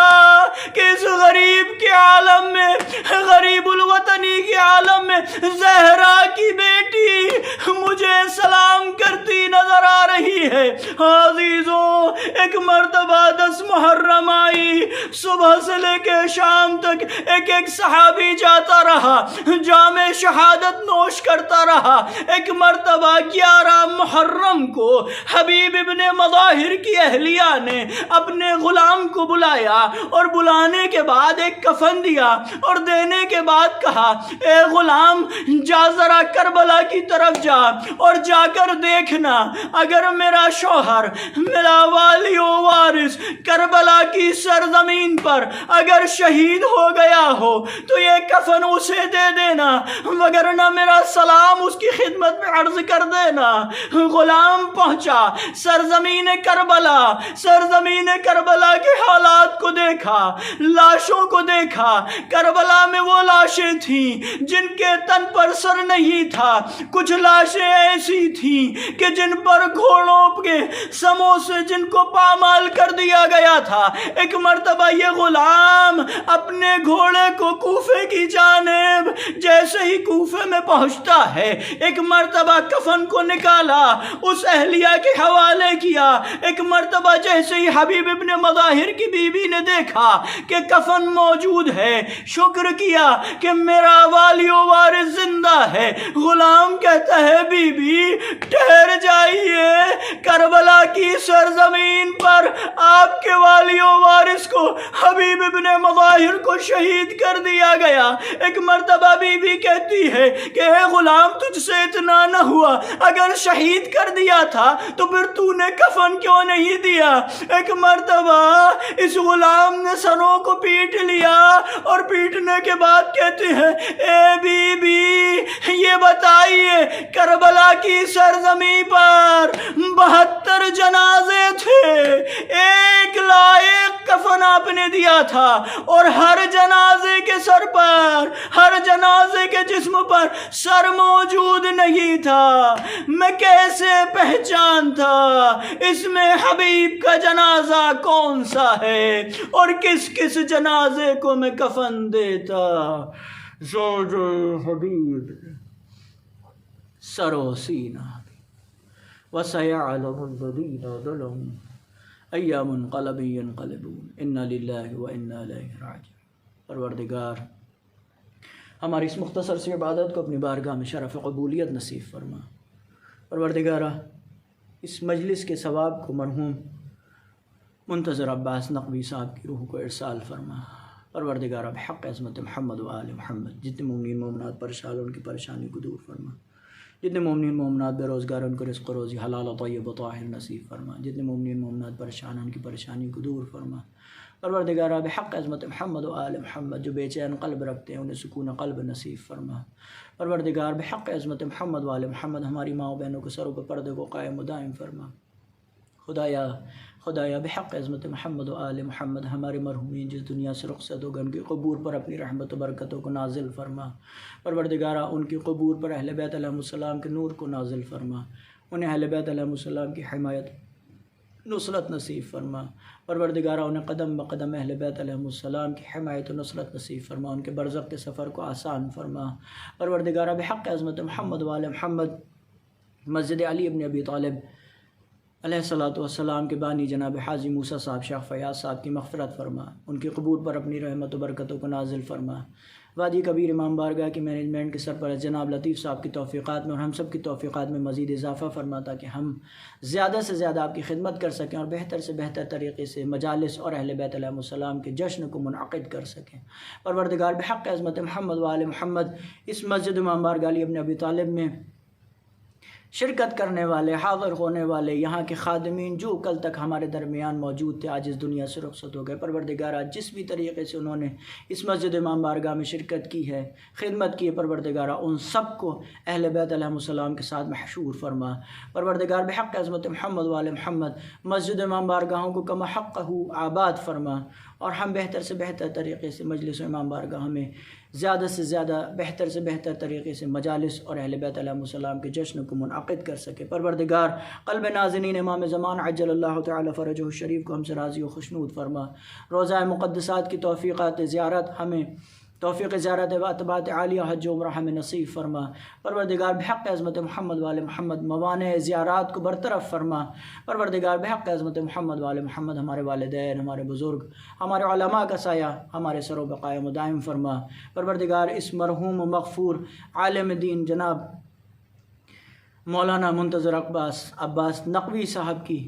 کہ اس غریب کے عالم میں، غریب الوطنی کے عالم میں زہرا کی بیٹی مجھے سلام کرتی نظر آ رہی ہے۔ عزیزوں، ایک مرتبہ 10 محرم آئی، صبح سے لے کے شام تک ایک ایک صحابی جاتا رہا، جام شہادت نوش کرتا رہا۔ ایک مرتبہ 11 محرم کو حبیب ابن مظاہر کی اہلیہ نے اپنے غلام کو بلایا، اور بلانے کے بعد ایک کفن دیا، اور دینے کے بعد کہا، اے غلام جا ذرا کربلا کی طرف جا، اور جا کر دیکھنا اگر میرا شوہر، میرا والی و وارث کربلا کی سرزمین پر اگر شہید ہو گیا ہو تو یہ کفن اسے دے دینا، وگرنہ میرا سلام اس کی خدمت میں عرض کر دینا۔ غلام پہنچا سرزمین کربلا کے حالات کو دیکھا، لاشوں کو دیکھا۔ کربلا میں وہ لاشیں تھیں جن کے تن پر سر نہیں تھا، کچھ لاشیں ایسی تھیں کہ جن پر گھوڑوں کے سموں سے جن کو پامال کر دیا گیا تھا۔ ایک مرتبہ یہ غلام اپنے گھوڑے کو کوفے کی جانب، جیسے ہی کوفے میں پہنچتا ہے، ایک مرتبہ کفن کو نکالا، اس اہلیہ کے حوالے کیا۔ ایک مرتبہ جیسے ہی حبیب ابن مظاہر کی بیوی نے دیکھا کہ کفن موجود ہے، شکر کیا کہ میرا والی و وارث زندہ ہے۔ غلام کہتا ہے، بی بی ٹھہر جائیے، کربلا کی سرزمین پر آپ کے والی و وارث کو، حبیب ابن مظاہر کو شہید کر دیا گیا۔ ایک مرتبہ بی بی کہتی ہے کہ اے غلام، تجھ سے اتنا نہ ہوا، اگر شہید کر دیا تھا تو پھر تو نے کفن کیوں نہیں دیا؟ ایک مرتبہ اس غلام نے سروں کو پیٹ لیا، اور پیٹنے کے بعد کہتے ہیں، اے بی بی یہ بتائیے کربلا کی سرزمین پر 72 جنازے تھے، ایک لائق کفن آپ نے دیا تھا، اور ہر جنازے کے سر پر، ہر جنازے کے جسم پر سر موجود نہیں تھا۔ میں کیسے پہچانتا اس میں حبیب کا جنازہ کون سا ہے اور کس کس جنازے کو میں کفن دیتا؟ زوج حبیب سر و سینہ وَسَيَعْلَمُ الَّذِينَ ظَلَمُوا أَيَّ مُنْقَلَبٍ يَنْقَلِبُونَ إِنَّ لِلَّهِ وَإِنَّا إِلَيْهِ رَاجِعُونَ۔ پروردگار ہماری اس مختصر سی عبادت کو اپنی بارگاہ میں شرف قبولیت نصیب فرما۔ پروردگارہ اس مجلس کے ثواب کو مرحوم منتظر عباس نقوی صاحب کی روح کو ارسال فرما۔ پروردگارہ بحق عظمت محمد و آل محمد جتنے مومنین مومنات پریشان ان کی پریشانی کو دور فرما، جتنے مومنین مومنات بے روزگار ان کو رزق و روزی حلال و طیب و طاہر نصیب فرما، جتنے مومنین مومنات پریشان ان کی پریشانی کو دور فرما۔ پروردگارہ بحق عظمت محمد و آل محمد جو بے چین قلب رکھتے ہیں انہیں سکون قلب نصیب فرما۔ پروردگار بحق عظمت محمد و آل محمد ہماری ماں و بہنوں کے سروں پر پردے کو قائم و دائم فرما۔ خدایا بحق عظمت محمد و آل محمد ہمارے مرحومین جس دنیا سے رخصت ہو گئے ان کی قبور پر اپنی رحمت و برکتوں کو نازل فرما۔ پروردگارہ ان کی قبور پر اہل بیت علیہ السلام کے نور کو نازل فرما، انہیں اہل بیت علیہ السلام کی حمایت نصرت نصیب فرما۔ پروردگارہ انہیں قدم بقدم اہل بیت علیہ السلام کی حمایت و نصرت نصیب فرما، ان کے برزخ کے سفر کو آسان فرما۔ پروردگارہ بحق عظمت محمد و آل محمد مسجد علی ابن ابی طالب علیہ الصلوۃ والسلام کے بانی جناب حاجی موسیٰ صاحب شیخ فیاض صاحب کی مغفرت فرما، ان کی قبور پر اپنی رحمت و برکتوں کو نازل فرما۔ وادی کبیر امام بارگاہ کی مینجمنٹ کے سرپرست جناب لطیف صاحب کی توفیقات میں اور ہم سب کی توفیقات میں مزید اضافہ فرما تاکہ ہم زیادہ سے زیادہ آپ کی خدمت کر سکیں اور بہتر سے بہتر طریقے سے مجالس اور اہل بیت علیہ السلام کے جشن کو منعقد کر سکیں۔ پروردگار بحق عظمت محمد و آل محمد اس مسجد امام بارگاہ علی ابن ابی طالب میں شرکت کرنے والے، حاضر ہونے والے یہاں کے خادمین جو کل تک ہمارے درمیان موجود تھے آج اس دنیا سے رخصت ہو گئے، پروردگارہ جس بھی طریقے سے انہوں نے اس مسجد امام بارگاہ میں شرکت کی ہے، خدمت کی ہے، پروردگارہ ان سب کو اہل بیت علیہ السلام کے ساتھ محشور فرما۔ پروردگار بحق عظمت محمد و آل محمد مسجد امام بارگاہوں کو کما حقہ آباد فرما، اور ہم بہتر سے بہتر طریقے سے مجلس امام بارگاہ میں زیادہ سے زیادہ بہتر سے بہتر طریقے سے مجالس اور اہل بیت علیہ السلام کے جشن کو منعقد کر سکے۔ پروردگار قلب نازنین امام زمان عجل اللہ تعالی فرجہ الشریف کو ہم سے راضی و خوشنود فرما۔ روضہ مقدسات کی توفیقات زیارت ہمیں توفیق زیارت و اتباعت عالیہ حج و عمرہ ہمیں نصیب فرما۔ پروردگار بحق عظمت محمد و آل محمد موانع زیارات کو برطرف فرما۔ پروردگار بحق عظمت محمد و آل محمد ہمارے والدین، ہمارے بزرگ، ہمارے علماء کا سایہ ہمارے سروں پر قائم و دائم فرما۔ پروردگار اس مرحوم و مغفور عالم دین جناب مولانا منتظر عباس نقوی صاحب کی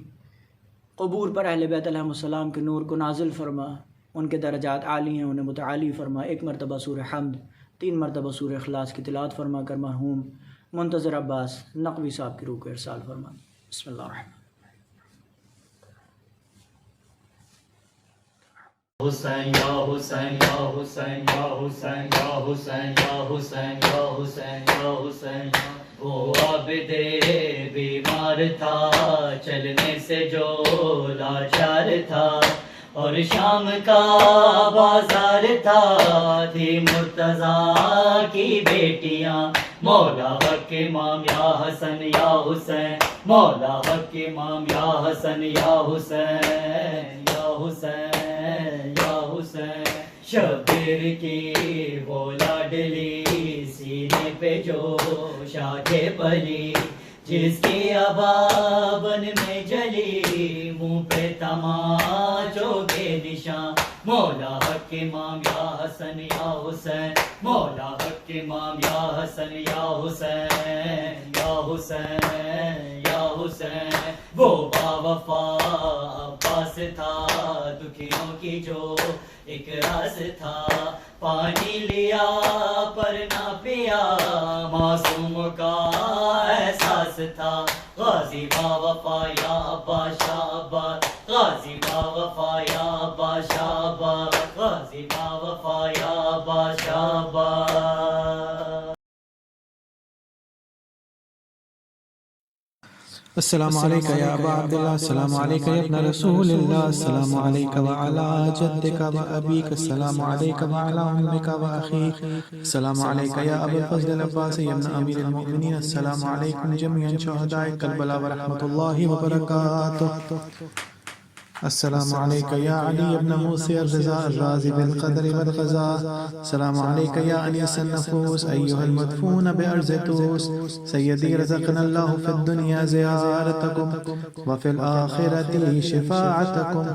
قبور پر اہل بیت علیہ السلام کے نور کو نازل فرما، ان کے درجات عالی ہیں انہیں متعالی فرما۔ ایک مرتبہ سورہ حمد، 3 مرتبہ سورہ اخلاص کی تلاوت فرما کر مرحوم منتظر عباس نقوی صاحب کی روح کو ارسال فرما۔ بسم اللہ الرحمن حسین یا حسین یا حسین یا حسین یا حسین یا حسین یا حسین یا حسین وہ عابد بیمار تھا، چلنے سے جو لاچار تھا، اور شام کا بازار تھا، تھی مرتضیٰ کی بیٹیاں، مولا حق امام یا حسن یا حسین، مولا حق امام یا حسن یا حسین یا حسین یا حسین۔ شبیر کی وہ لاڈلی سینے پہ جو شاخے پلی، جس کی ابابن میں جلی، منہ پہ تماچوں کے نشان، مولا حق امام یا حسن یا حسین، مولا حق امام یا حسن یا حسین یا حسین یا حسین۔ وہ باوفا عباس تھا، دکھیوں کی جو ایک راز تھا، پانی لیا پر نہ پیا، معصوم کا احساس تھا، غازی باوفا یا بادشاہ آباد، غازی باوفا یا بادشاہ آباد، غازی باوفا یا بادشاہ آباد۔ السلام عليك يا أبا عبد الله، السلام عليك يا ابن رسول الله، السلام عليك وعلى جدك وأبيك، السلام عليك وعلى أمك وأخيك، السلام عليك يا أبا الفضل العباس يا ابن أمير المؤمنين، السلام عليكم جميعا شهداء كربلاء ورحمة الله وبركاته. السلام عليك يا علي بن موسى الرضا الرازي بالقدر والقضاء، السلام عليك يا أنيس النفوس أيها المدفون بأرض توس، سيدي رزقنا الله في الدنيا زيارتكم وفي الآخرة شفاعتكم،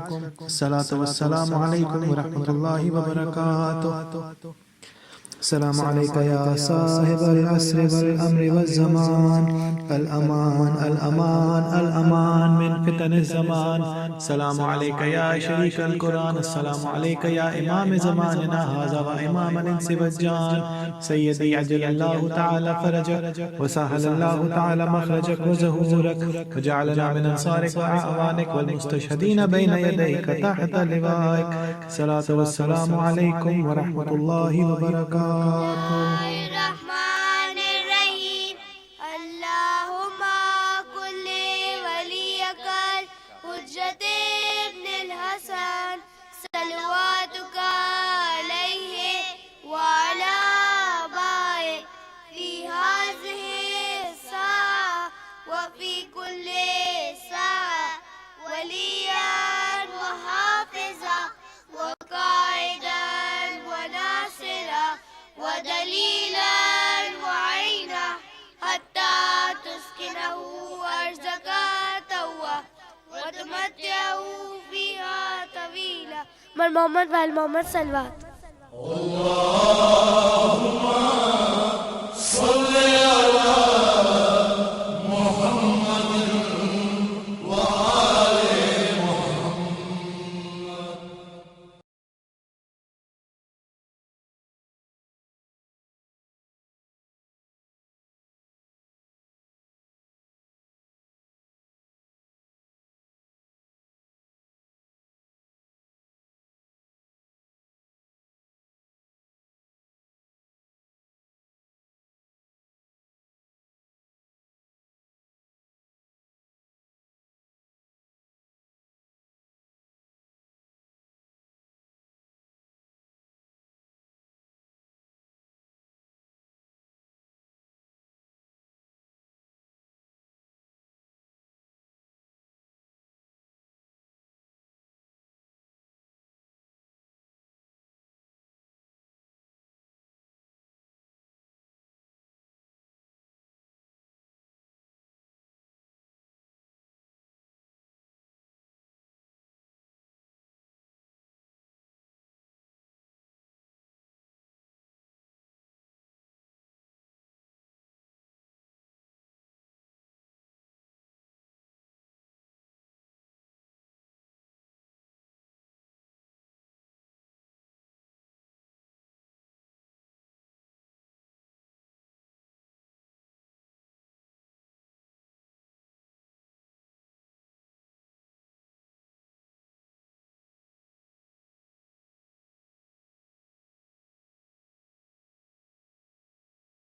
الصلاة والسلام عليكم ورحمة الله وبركاته. السلام عليك يا صاحب العصر والأمر والزمان، الأمان الأمان الأمان من فتن الزمان، السلام عليك يا شريك القرآن، السلام عليك يا إمام زماننا هذا وإمام الإنس والجان، سيدي عجل الله تعالى فرجك وسهل الله تعالى مخرجك وزهورك وجعلنا من أنصارك وأعوانك والمستشهدين بين يديك تحت لوائك، الصلاة والسلام عليكم ورحمة الله وبركاته. الرحمن الرحيم اللهم كل وليك الحجة ابن الحسن صلواتك عليه وعلى آبائه في هذه الساعة وفي كل ساعة وليا وحافظا وقائدا وناصرا ودليلا وعينا حتى تسكنه أرزك توا وتمتعه فيها طويلا. من محمد وآل محمد صلوات. اللهم